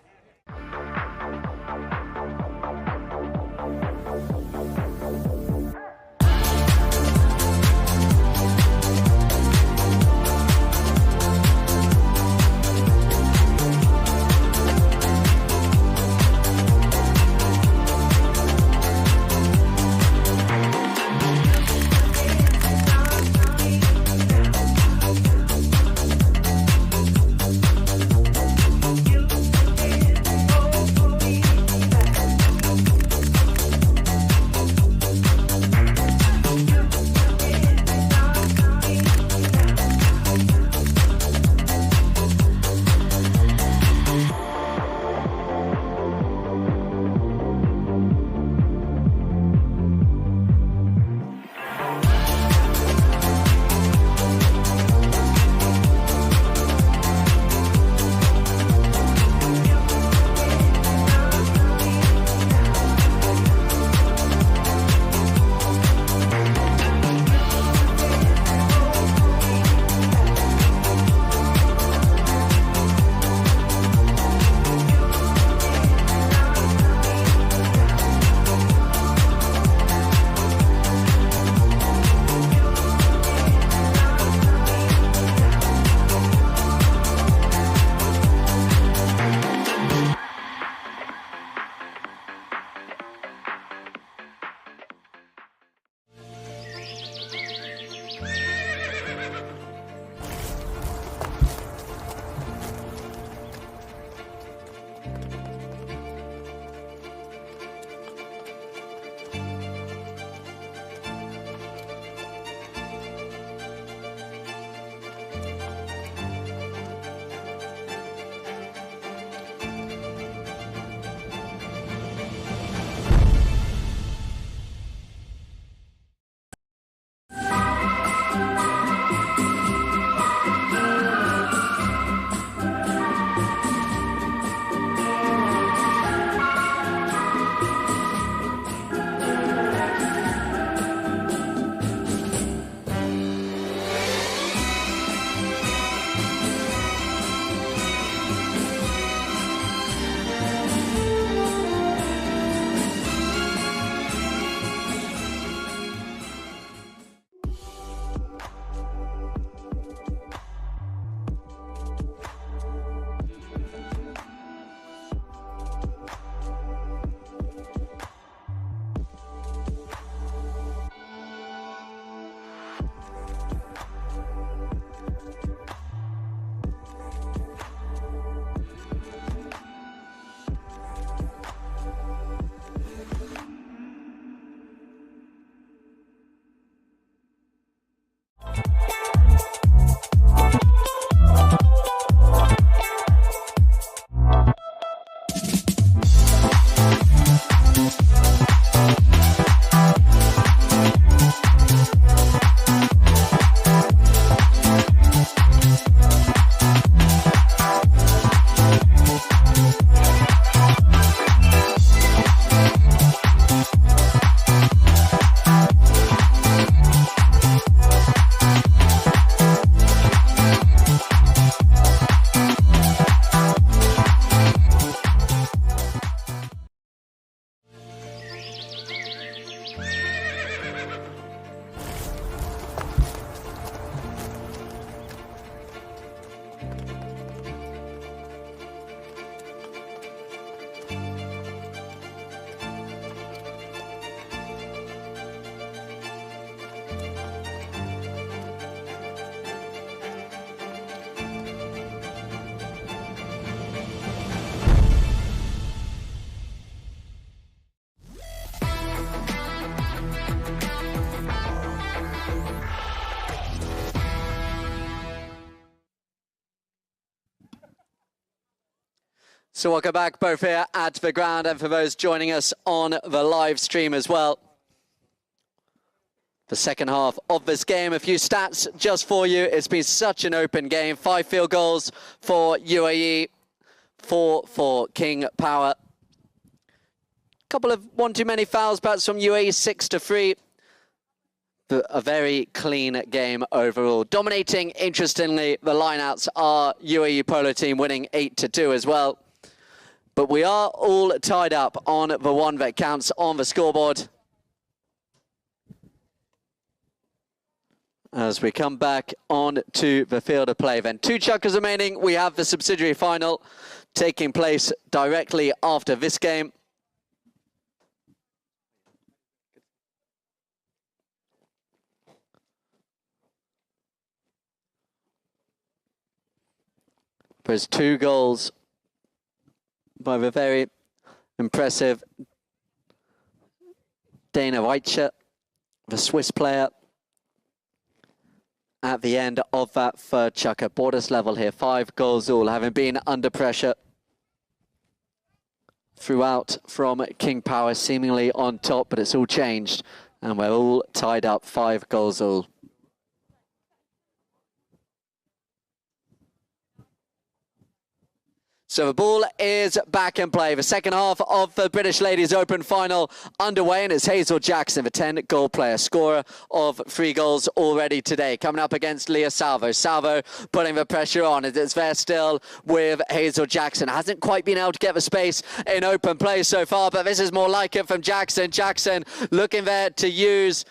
So welcome back both here at the ground and for those joining us on the live stream as well. The second half of this game, a few stats just for you. It's been such an open game. 5 field goals for UAE, 4 for King Power. Couple of one too many fouls perhaps from UAE, 6-3. But a very clean game overall. Dominating, interestingly, the lineouts are UAE Polo team winning 8-2 as well. But we are all tied up on the one that counts on the scoreboard. As we come back on to the field of play then. 2 chukkers remaining. We have the subsidiary final taking place directly after this game. There's 2 goals by the very impressive Dana Weiche, the Swiss player, at the end of that third chukker. Borders level here, 5 goals all, having been under pressure throughout from King Power, seemingly on top, but it's all changed and we're all tied up, 5 goals all. So the ball is back in play. The second half of the British Ladies Open final underway, and it's Hazel Jackson, the 10-goal player, scorer of 3 goals already today, coming up against Leah Salvo. Salvo putting the pressure on. It's there still with Hazel Jackson. Hasn't quite been able to get the space in open play so far, but this is more like it from Jackson. Jackson looking there to use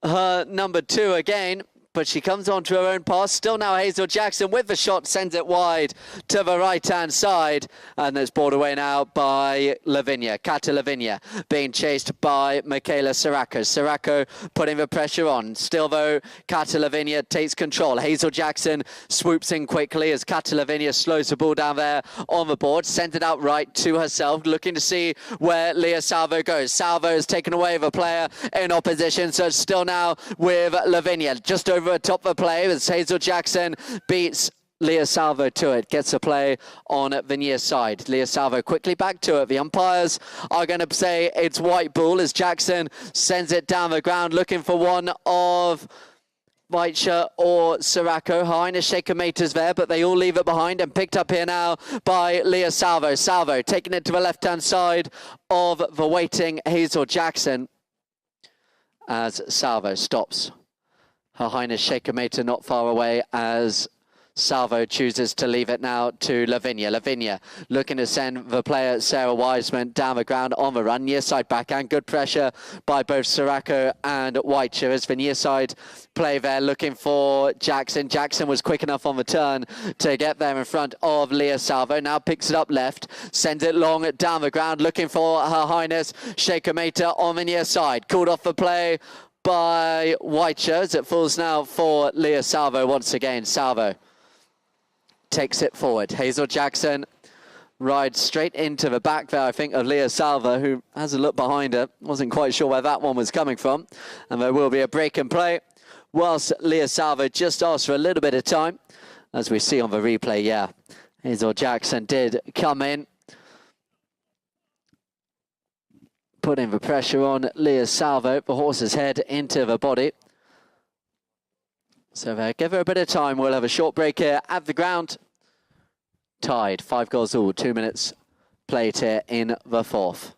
her number 2 again. But she comes on to her own pass. Still now Hazel Jackson with the shot, sends it wide to the right-hand side. And it's brought away now by Lavinia, Kata Lavinia, being chased by Michaela Siracco. Siracco putting the pressure on. Still though, Kata Lavinia takes control. Hazel Jackson swoops in quickly as Kata Lavinia slows the ball down there on the board. Sends it out right to herself, looking to see where Leah Salvo goes. Salvo has taken away the player in opposition, so it's still now with Lavinia. Just over top of the play as Hazel Jackson beats Leah Salvo to it. Gets a play on the near side. Leah Salvo quickly back to it. The umpires are going to say it's white ball as Jackson sends it down the ground looking for one of Weiche or Siracco. Highness Shaker Maters there, but they all leave it behind and picked up here now by Leah Salvo. Salvo taking it to the left-hand side of the waiting Hazel Jackson as Salvo stops. Her Highness Shaker Mater not far away as Salvo chooses to leave it now to Lavinia. Lavinia looking to send the player Sarah Wiseman down the ground on the run. Near side backhand. Good pressure by both Siracco and Weiche as the near side play there looking for Jackson. Jackson was quick enough on the turn to get there in front of Leah Salvo. Now picks it up left. Sends it long down the ground looking for Her Highness Shaker Mater on the near side. Called off the play by Weiche as it falls now for Leah Salvo once again. Salvo takes it forward. Hazel Jackson rides straight into the back there, I think, of Leah Salvo, who has a look behind her. Wasn't quite sure where that one was coming from. And there will be a break in play whilst Leah Salvo just asked for a little bit of time. As we see on the replay, yeah, Hazel Jackson did come in, putting the pressure on Leah Salvo, the horse's head into the body. So give her a bit of time. We'll have a short break here at the ground. Tied, 5 goals all, 2 minutes played here in the fourth.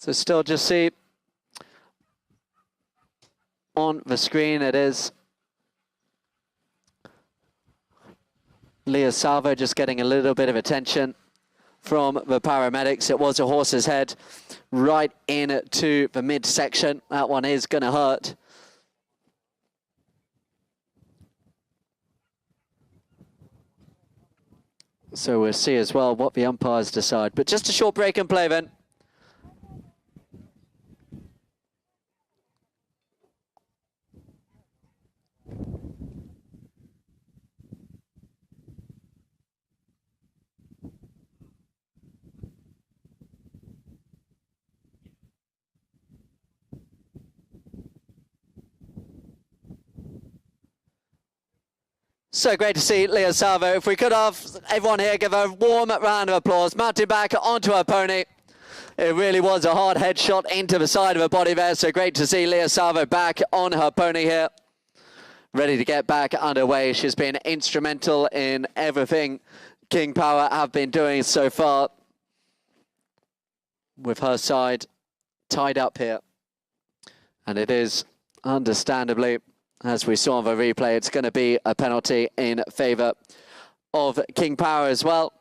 So still just see on the screen it is Leah Salvo just getting a little bit of attention from the paramedics. It was a horse's head right into the midsection. That one is going to hurt. So we'll see as well what the umpires decide. But just a short break and play then. So great to see Leah Salvo. If we could have everyone here give a warm round of applause. Mounted back onto her pony. It really was a hard headshot into the side of her body there. So great to see Leah Salvo back on her pony here. Ready to get back underway. She's been instrumental in everything King Power have been doing so far. With her side tied up here. And it is understandably, as we saw on the replay, it's going to be a penalty in favour of King Power as well.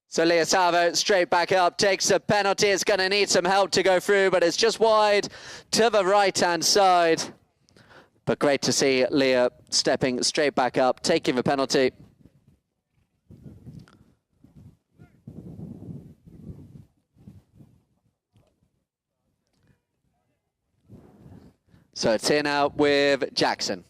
So Leah Salvo straight back up, takes a penalty. It's going to need some help to go through, but it's just wide to the right-hand side. But great to see Leah stepping straight back up, taking the penalty. So it's here now with Jackson.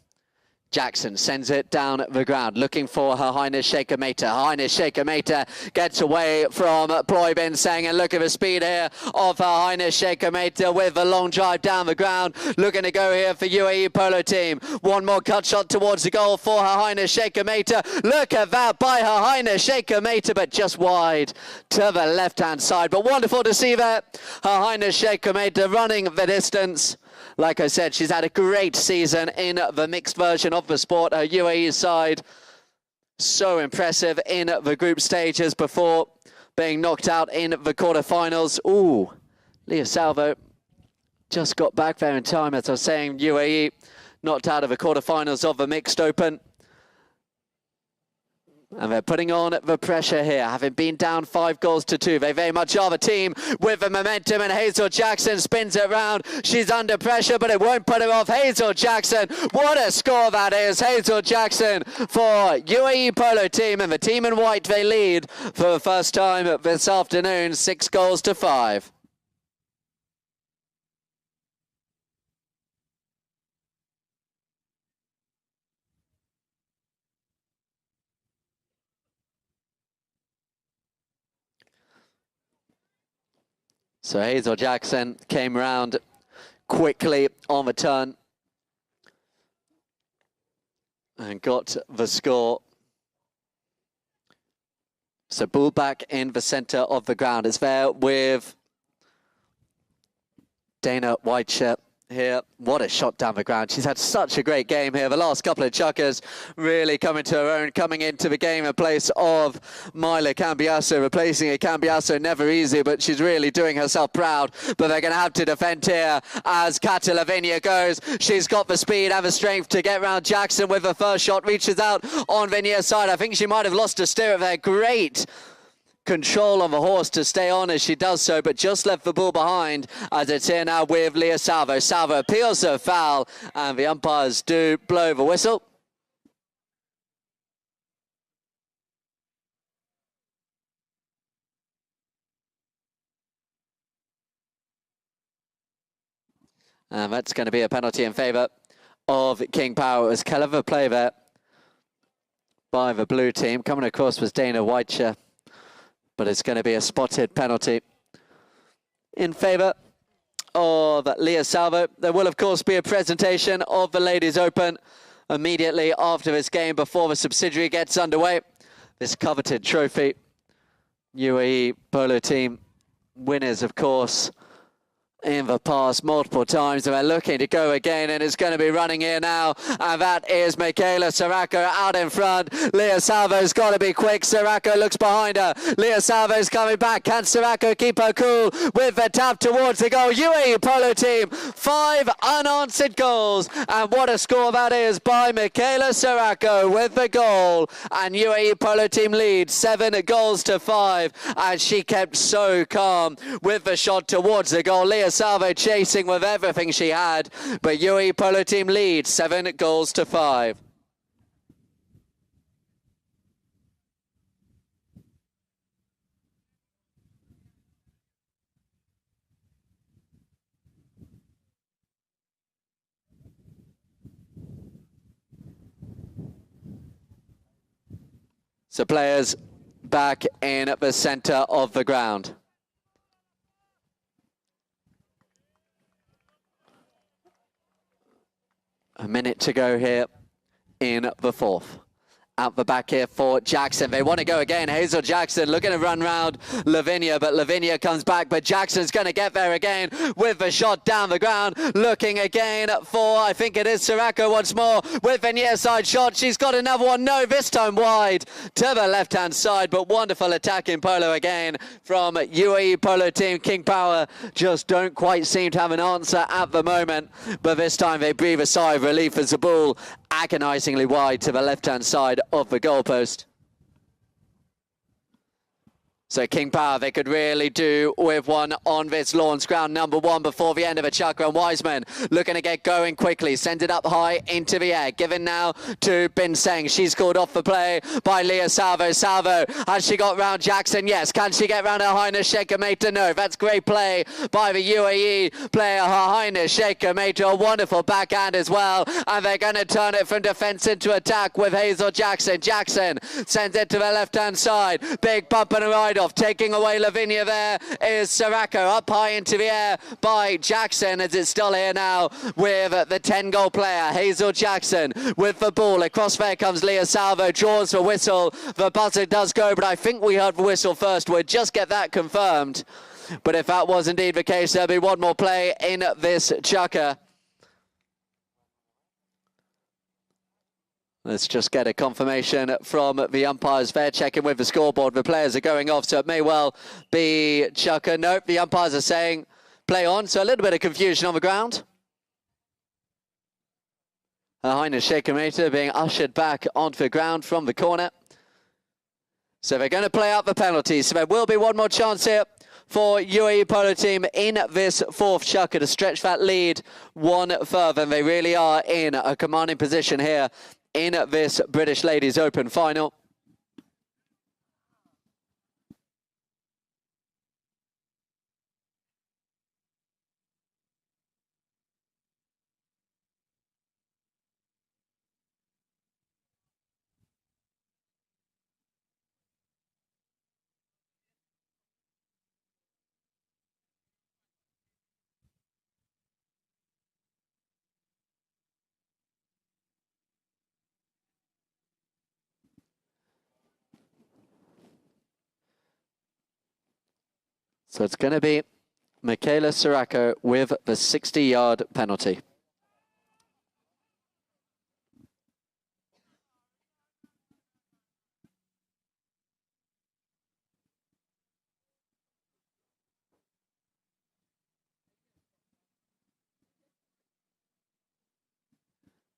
Jackson sends it down the ground, looking for Her Highness Shaker Mater. Her Highness Shaker Mater gets away from Ploy Bin Seng, and look at the speed here of Her Highness Shaker Mater with a long drive down the ground. Looking to go here for UAE Polo Team. One more cut shot towards the goal for Her Highness Shaker Mater. Look at that by Her Highness Shaker Mater, but just wide to the left-hand side. But wonderful to see that. Her Highness Shaker Mater running the distance. Like I said, she's had a great season in the mixed version of the sport. Her UAE side, so impressive in the group stages before being knocked out in the quarterfinals. Ooh, Leah Salvo just got back there in time. As I was saying, UAE knocked out of the quarterfinals of the mixed open. And they're putting on the pressure here, having been down 5-2. They very much are the team with the momentum, and Hazel Jackson spins it round. She's under pressure, but it won't put her off. Hazel Jackson, what a score that is. Hazel Jackson for UAE Polo Team, and the team in white, they lead for the first time this afternoon, 6-5. So Hazel Jackson came round quickly on the turn and got the score. So ball back in the centre of the ground. It's there with Dana Whiteshire here. What a shot down the ground. She's had such a great game here. The last couple of chukkers really coming to her own, coming into the game in place of Myla Cambiasso, replacing a Cambiasso. Never easy, but she's really doing herself proud. But they're going to have to defend here as Kata Lavinia goes. She's got the speed and the strength to get round Jackson with the first shot. Reaches out on the near side. I think she might have lost her steer there. Great control on the horse to stay on as she does so, but just left the ball behind as it's here now with Leah Salvo. Salvo appeals her foul, and the umpires do blow the whistle. And that's going to be a penalty in favour of King Power. It was clever play there by the blue team. Coming across was Dana Whitechair, but it's going to be a spotted penalty in favour of Leah Salvo. There will, of course, be a presentation of the Ladies Open immediately after this game before the subsidiary gets underway. This coveted trophy. UAE Polo team winners, of course, in the past multiple times, and they're looking to go again, and it's going to be running here now, and that is Michaela Siracco out in front. Leah Salvo's got to be quick. Siracco looks behind her. Leah Salvo's coming back. Can Siracco keep her cool with the tap towards the goal? UAE Polo team, 5 unanswered goals, and what a score that is by Michaela Siracco with the goal, and UAE Polo team leads 7 goals to 5, and she kept so calm with the shot towards the goal. Leah Salvo chasing with everything she had, but UAE Polo team leads 7 goals to 5. So players back in the centre of the ground. A minute to go here in the fourth. Out the back here for Jackson. They want to go again. Hazel Jackson looking to run round Lavinia, but Lavinia comes back, but Jackson's going to get there again with the shot down the ground. Looking again for, I think it is Siracco once more with the near side shot. She's got another one. No, this time wide to the left-hand side, but wonderful attack in Polo again from UAE Polo team. King Power just don't quite seem to have an answer at the moment, but this time they breathe a sigh of relief as the ball agonisingly wide to the left-hand side of the goalpost. So King Power, they could really do with one on this Lawns ground number 1 before the end of a chukker. And Wiseman looking to get going quickly. Send it up high into the air. Given now to Bin Seng. She's called off the play by Leah Salvo. Salvo, has she got round Jackson? Yes. Can she get round Her Highness Sheikha Mehta? No. That's great play by the UAE player, Her Highness Sheikha Mehta. A wonderful backhand as well. And they're going to turn it from defence into attack with Hazel Jackson. Jackson sends it to the left-hand side. Big bump and a ride-off. Taking away Lavinia there is Siracco, up high into the air by Jackson, as it's still here now with the 10-goal player, Hazel Jackson, with the ball. Across there comes Leah Salvo, draws the whistle. The buzzer does go, but I think we heard the whistle first. We'll just get that confirmed. But if that was indeed the case, there'll be one more play in this chukker. Let's just get a confirmation from the umpires there, checking with the scoreboard. The players are going off, so it may well be chukker. Nope, the umpires are saying play on, so a little bit of confusion on the ground. Her Highness Sheikha Mehta being ushered back onto the ground from the corner. So they're going to play out the penalties. So there will be one more chance here for UAE Polo team in this fourth chukker to stretch that lead one further. And they really are in a commanding position here in this British Ladies Open final. So it's going to be Michaela Siracco with the 60-yard penalty.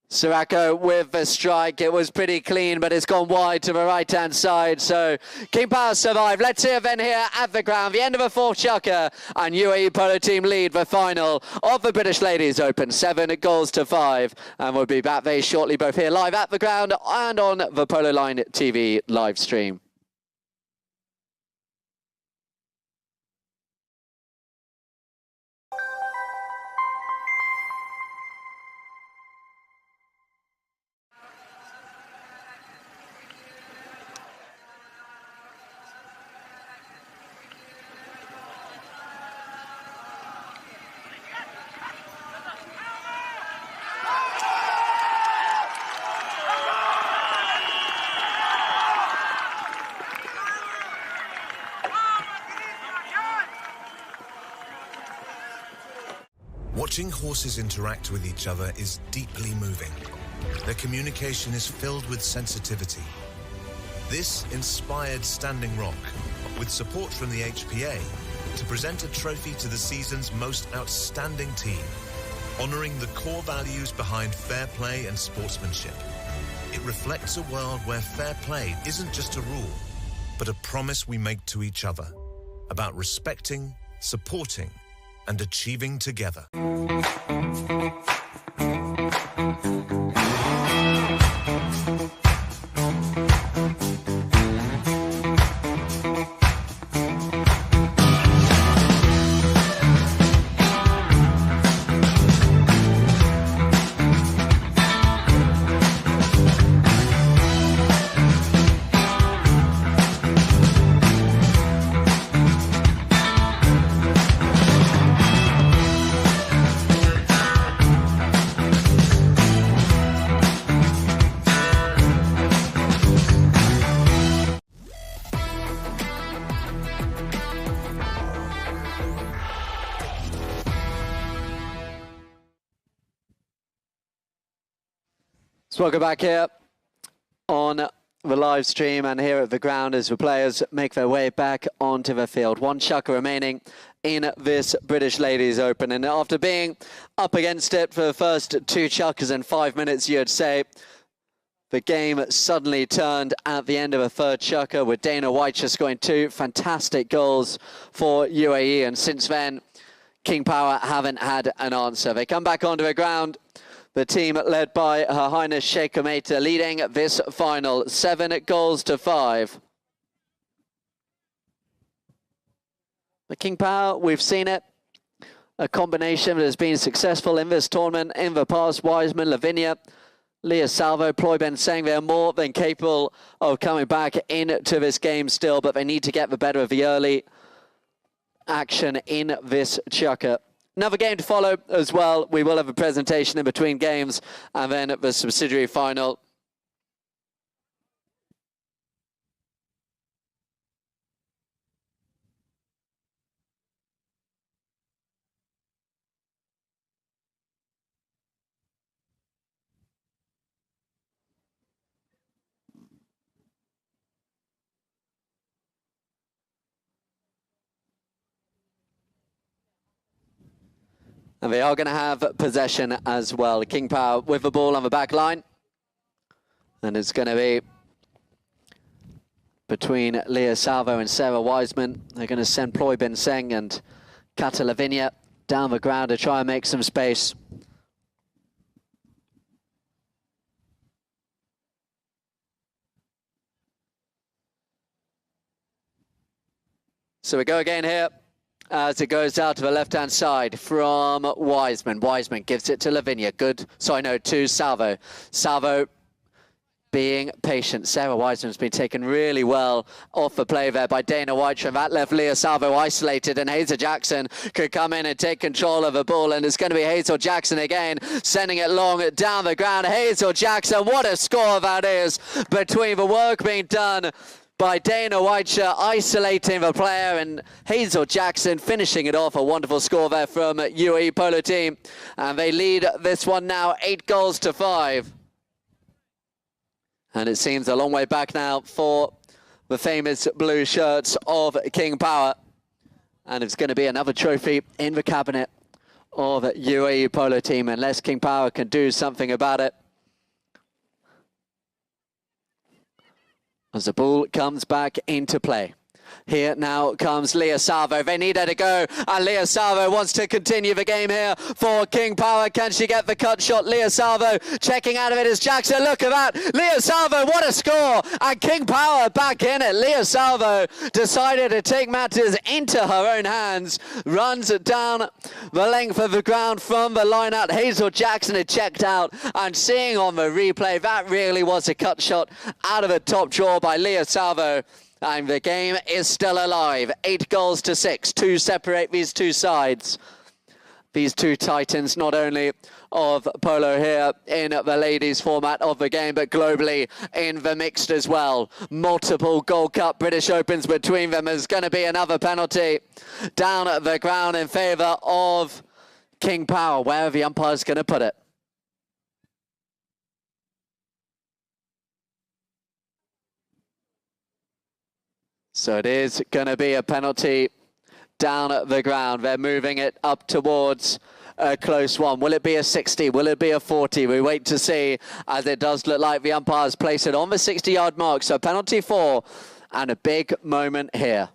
Siracco with the strike. It was pretty clean, but it's gone wide to the right-hand side. So King Power survived. Let's see event here at the ground. The end of a fourth chukker, and UAE Polo team lead the final of the British Ladies Open, 7 goals to 5. And we'll be back very shortly, both here live at the ground and on the Polo Line TV live stream. Watching horses interact with each other is deeply moving. Their communication is filled with sensitivity. This inspired Standing Rock, with support from the HPA, to present a trophy to the season's most outstanding team, honouring the core values behind fair play and sportsmanship. It reflects a world where fair play isn't just a rule, but a promise we make to each other about respecting, supporting, and achieving together. So welcome back here on the live stream and here at the ground as the players make their way back onto the field. One chukker remaining in this British Ladies Open. And after being up against it for the first 2 chukkers in 5 minutes, you'd say the game suddenly turned at the end of a 3rd chukker with Dana White just scoring 2 fantastic goals for UAE. And since then, King Power haven't had an answer. They come back onto the ground. The team led by Her Highness Sheikh Hameta leading this final 7-5. The King Power, we've seen it. A combination that has been successful in this tournament in the past. Wiseman, Lavinia, Leah Salvo, Ploy Ben saying they're more than capable of coming back into this game still, but they need to get the better of the early action in this chukker. Another game to follow as well. We will have a presentation in between games and then the subsidiary final. And they are going to have possession as well. King Power with the ball on the back line. And it's going to be between Leah Salvo and Sarah Wiseman. They're going to send Ploy Ben Seng and Kata Lavinia down the ground to try and make some space. So we go again here. As it goes out to the left-hand side from Wiseman. Wiseman gives it to Lavinia. To Salvo. Salvo being patient. Sarah Wiseman's been taken really well off the play there by Dana White. From that left, Leah Salvo isolated, and Hazel Jackson could come in and take control of the ball, and it's going to be Hazel Jackson again, sending it long down the ground. Hazel Jackson, what a score that is between the work being done by Dana White isolating the player and Hazel Jackson finishing it off. A wonderful score there from UAE Polo team. And they lead this one now 8-5. And it seems a long way back now for the famous blue shirts of King Power. And it's going to be another trophy in the cabinet of UAE Polo team unless King Power can do something about it. As the ball comes back into play. Here now comes Leah Salvo. They need her to go, and Leah Salvo wants to continue the game here for King Power. Can she get the cut shot? Leah Salvo checking out of it as Jackson. Look at that. Leah Salvo, what a score. And King Power back in it. Leah Salvo decided to take matters into her own hands. Runs down the length of the ground from the line out. Hazel Jackson had checked out, and seeing on the replay, that really was a cut shot out of the top draw by Leah Salvo. And the game is still alive. 8-6 to separate these two sides. These two titans, not only of polo here in the ladies format of the game, but globally in the mixed as well. Multiple Gold Cup British Opens between them. There's going to be another penalty down at the ground in favour of King Power, where are the umpires going to put it? So it is going to be a penalty down at the ground. They're moving it up towards a close one. Will it be a 60? Will it be a 40? We wait to see, as it does look like the umpires place it on the 60-yard mark. So penalty 4 and a big moment here.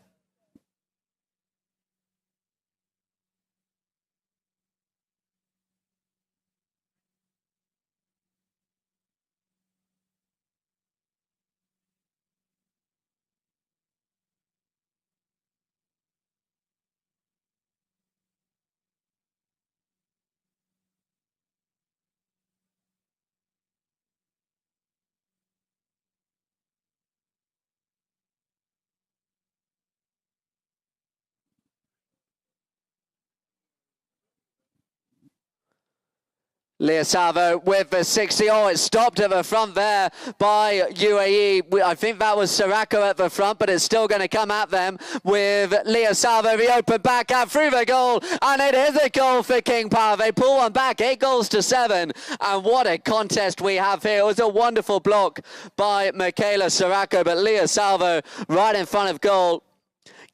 Leah Salvo with the 60. Oh, it stopped at the front there by UAE. I think that was Siracco at the front, but it's still going to come at them with Leah Salvo, the open backhand through the goal, and it is a goal for King Power. They pull one back, 8-7, and what a contest we have here. It was a wonderful block by Michaela Siracco, but Leah Salvo right in front of goal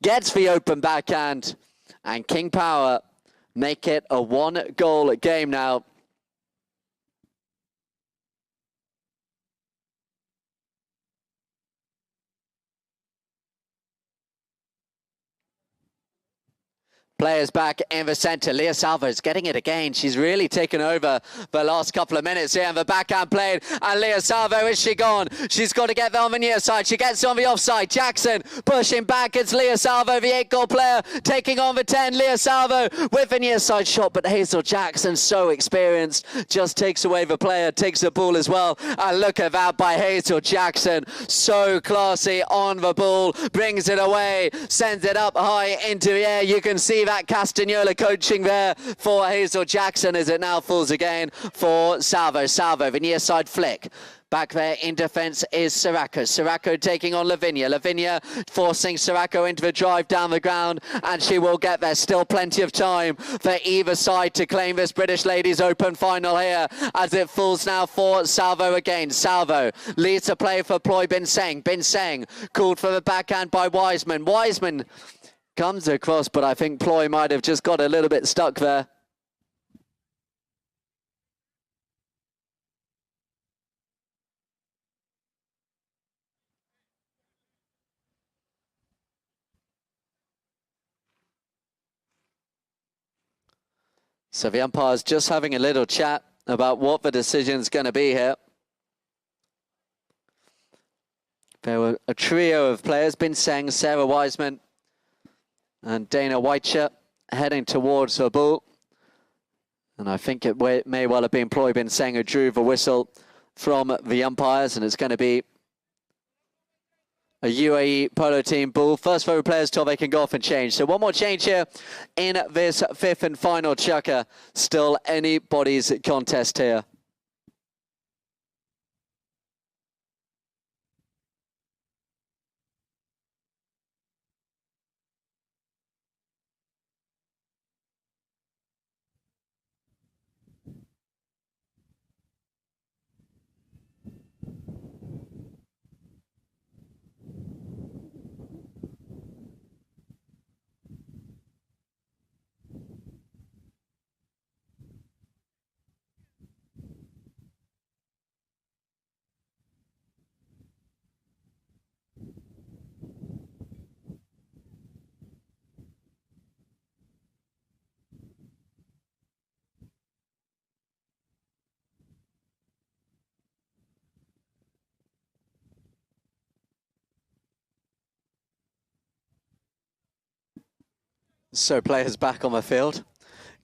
gets the open backhand, and King Power make it a 1-goal game now. Players back in the centre. Leah Salvo's getting it again. She's really taken over the last couple of minutes here. And the backhand played. And Leah Salvo, is she gone? She's got to get there on the near side. She gets on the offside. Jackson pushing back. It's Leah Salvo, the 8-goal player, taking on the 10. Leah Salvo with the near side shot. But Hazel Jackson, so experienced, just takes away the player, takes the ball as well. And look at that by Hazel Jackson. So classy on the ball. Brings it away. Sends it up high into the air. You can see that Castagnola coaching there for Hazel Jackson as it now falls again for Salvo. Salvo, the near side flick. Back there in defence is Siracco. Siracco taking on Lavinia. Lavinia forcing Siracco into the drive down the ground, and she will get there. Still plenty of time for either side to claim this British Ladies Open final here as it falls now for Salvo again. Salvo leads the play for Ploy Bin Seng. Bin Seng called for the backhand by Wiseman. Wiseman comes across, but I think Ploy might have just got a little bit stuck there. So the umpire's just having a little chat about what the decision's going to be here. There were a trio of players, Bin Seng, Sarah Wiseman, and Dana Whitecher heading towards the ball. And I think it may well have been Ploy Bin Seng who drew the whistle from the umpires, and it's going to be a UAE polo team ball. First row players till they can go off and change. So one more change here in this 5th and final chukker. Still anybody's contest here. So players back on the field.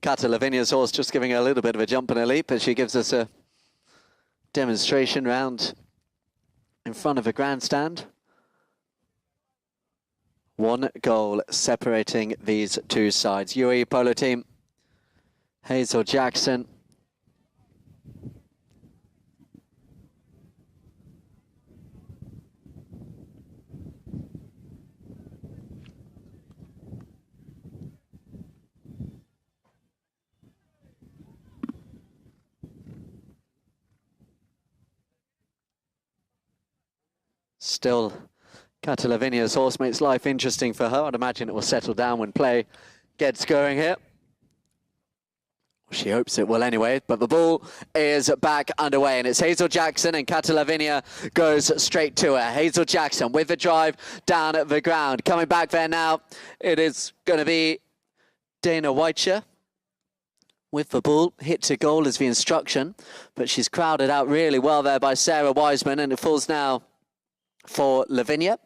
Kata Lavinia's horse just giving her a little bit of a jump and a leap as she gives us a demonstration round in front of a grandstand. 1 goal separating these two sides. UAE polo team, Hazel Jackson. Still, Catalavinia's horse makes life interesting for her. I'd imagine it will settle down when play gets going here. She hopes it will anyway, but the ball is back underway, and it's Hazel Jackson, and Catalavinia goes straight to her. Hazel Jackson with the drive down at the ground. Coming back there now, it is going to be Dana Weicher with the ball. Hit to goal is the instruction, but she's crowded out really well there by Sarah Wiseman, and it falls now for Lavinia.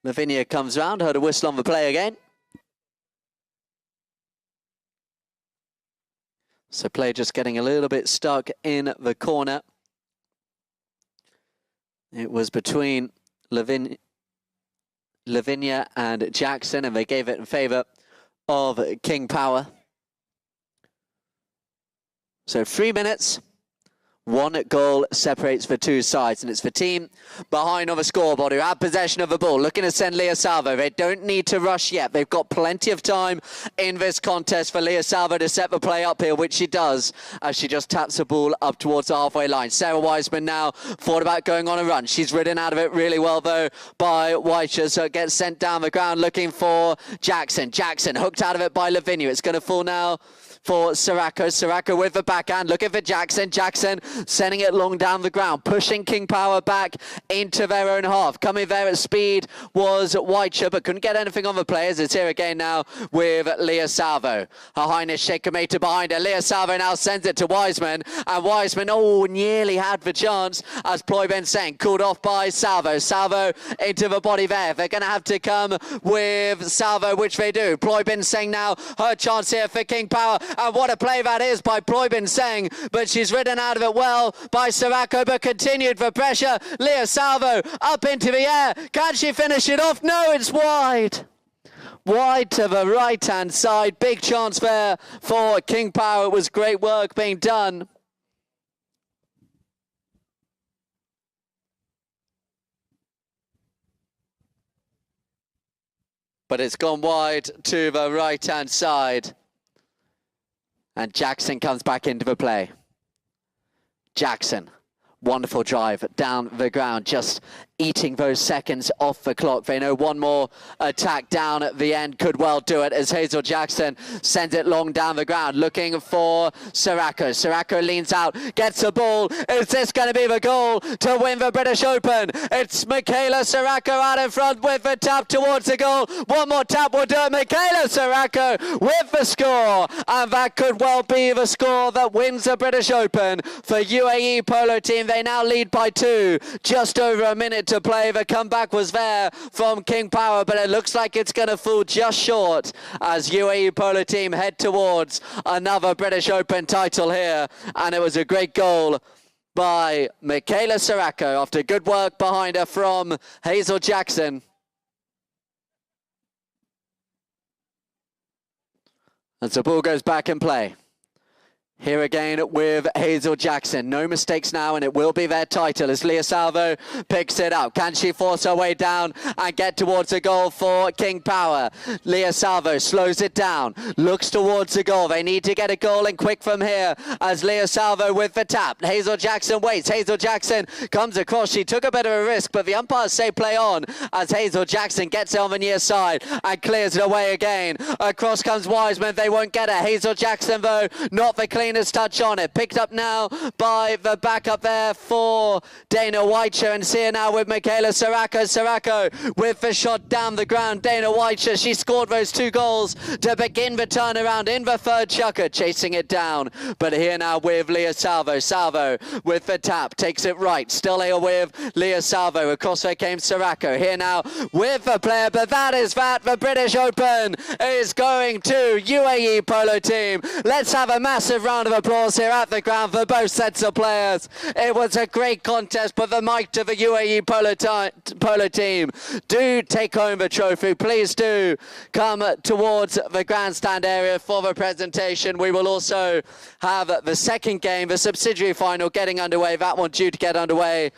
Lavinia comes round, heard a whistle on the play again. So play just getting a little bit stuck in the corner. It was between Lavinia and Jackson, and they gave it in favour of King Power. So 3 minutes. 1 goal separates the two sides, and it's the team behind on the scoreboard who have possession of the ball, looking to send Leah Salvo. They don't need to rush yet. They've got plenty of time in this contest for Leah Salvo to set the play up here, which she does as she just taps the ball up towards the halfway line. Sarah Wiseman now thought about going on a run. She's ridden out of it really well, though, by Weicher, so it gets sent down the ground looking for Jackson. Jackson hooked out of it by Lavinia. It's going to fall now for Siracco. Siracco with the backhand, looking for Jackson. Jackson sending it long down the ground, pushing King Power back into their own half. Coming there at speed was Weicher, but couldn't get anything on the players. It's here again now with Leah Salvo. Her Highness Shaker Mater behind her. Leah Salvo now sends it to Wiseman, and Wiseman, nearly had the chance as Ploy Ben Seng called off by Salvo. Salvo into the body there. They're going to have to come with Salvo, which they do. Ploy Ben Seng now, her chance here for King Power. And what a play that is by Ploy Ben Seng, but she's ridden out of it well by Siracco, but continued for pressure. Leah Salvo up into the air. Can she finish it off? No, it's wide. Wide to the right-hand side. Big chance there for King Power. It was great work being done. But it's gone wide to the right-hand side. And Jackson comes back into the play. Jackson, wonderful drive down the ground, just eating those seconds off the clock. They know one more attack down at the end could well do it as Hazel Jackson sends it long down the ground, looking for Siracco. Siracco leans out, gets the ball. Is this going to be the goal to win the British Open? It's Michaela Siracco out in front with the tap towards the goal. One more tap will do it. Michaela Siracco with the score, and that could well be the score that wins the British Open for UAE Polo team. They now lead by 2, just over a minute to play. The comeback was there from King Power, but it looks like it's going to fall just short as UAE Polo team head towards another British Open title here. And it was a great goal by Michaela Siracco after good work behind her from Hazel Jackson. And so ball goes back in play. Here again with Hazel Jackson. No mistakes now, and it will be their title as Leah Salvo picks it up. Can she force her way down and get towards the goal for King Power? Leah Salvo slows it down, looks towards the goal. They need to get a goal and quick from here as Leah Salvo with the tap. Hazel Jackson waits. Hazel Jackson comes across. She took a bit of a risk, but the umpires say play on as Hazel Jackson gets it on the near side and clears it away again. Across comes Wiseman. They won't get it. Hazel Jackson, though, not the cleanest touch on it. Picked up now by the backup there for Dana Weicher, and see her now with Michaela Siracco. Siracco with the shot down the ground. Dana Weicher, she scored those 2 goals to begin the turnaround in the third chukker, chasing it down. But here now with Leah Salvo. Salvo with the tap, takes it right. Still here with Leah Salvo. Across there came Siracco. Here now with the player, but that is that. The British Open is going to UAE Polo team. Let's have a massive round of applause here at the ground for both sets of players. It was a great contest, but the mic to the UAE Polo team. Do take home the trophy. Please do come towards the grandstand area for the presentation. We will also have the second game, the subsidiary final, getting underway. That one due to get underway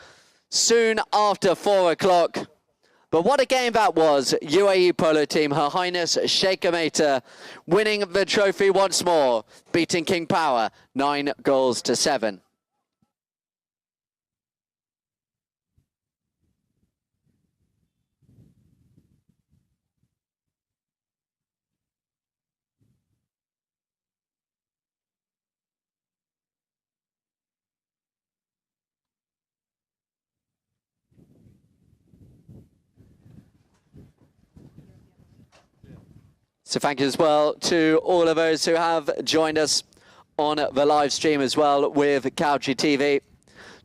soon after 4 o'clock. But what a game that was. UAE Polo team, Her Highness Shaker Mater, winning the trophy once more, beating King Power 9 goals to 7. So thank you as well to all of those who have joined us on the live stream as well with Cowdray TV.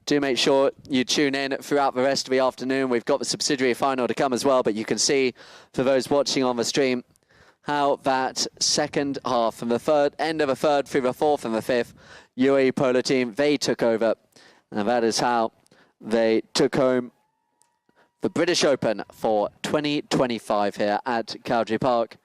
Do make sure you tune in throughout the rest of the afternoon. We've got the subsidiary final to come as well, but you can see for those watching on the stream how that second half from the third end of the third through the fourth and the fifth UAE Polo team, they took over, and that is how they took home the British Open for 2025 here at Cowdray Park.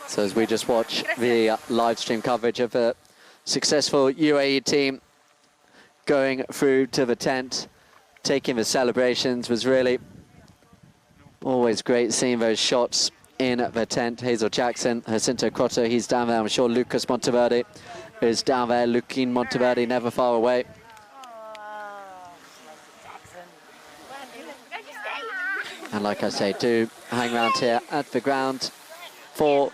So as we just watch the live stream coverage of the successful UAE team going through to the tent, taking the celebrations, was really always great seeing those shots in the tent. Hazel Jackson, Jacinto Crotto, he's down there. I'm sure Lucas Monteverde is down there. Luquin Monteverde, never far away. And like I say, do hang around here at the ground for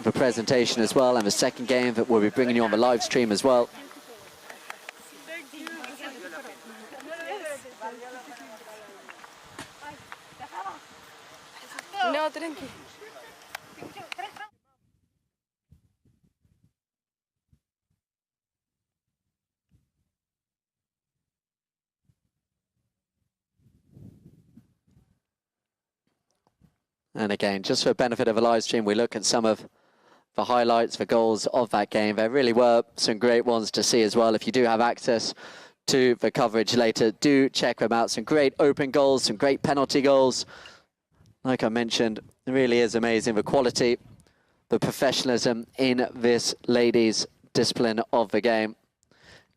the presentation as well, and the second game that we'll be bringing you on the live stream as well. No, tranqui. And again, just for the benefit of a live stream, we look at some of the highlights, the goals of that game. There really were some great ones to see as well. If you do have access to the coverage later, do check them out. Some great open goals, some great penalty goals. Like I mentioned, it really is amazing, the quality, the professionalism in this ladies' discipline of the game.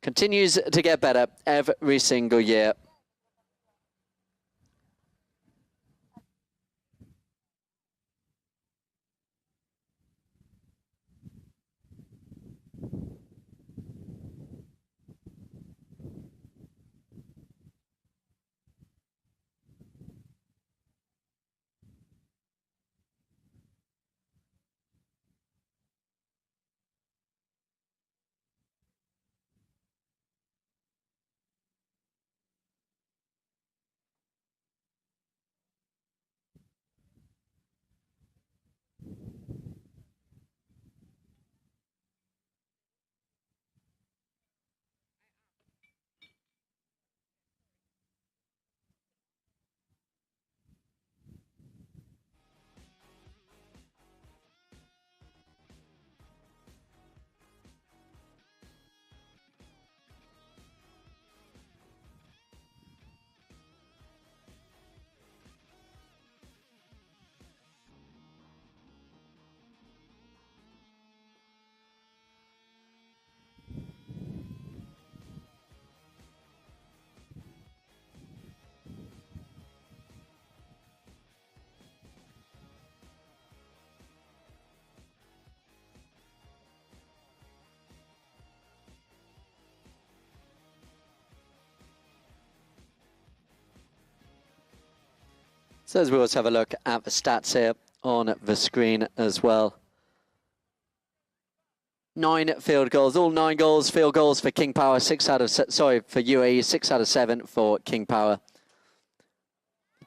Continues to get better every single year. So as we also have a look at the stats here on the screen as well. 9 field goals, all 9 goals, field goals for King Power, for UAE, 6 out of 7 for King Power.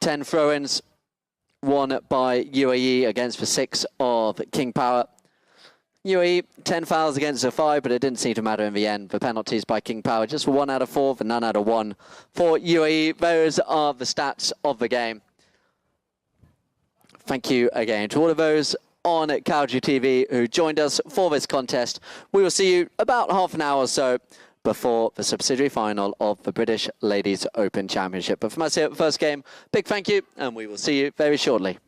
10 throw-ins, 1 by UAE against the 6 of King Power. UAE, 10 fouls against the 5, but it didn't seem to matter in the end. The penalties by King Power, just for 1 out of 4, for none out of 1 for UAE. Those are the stats of the game. Thank you again to all of those on Cowdray TV who joined us for this contest. We will see you about half an hour or so before the subsidiary final of the British Ladies Open Championship. But from us here at the first game, big thank you, and we will see you very shortly.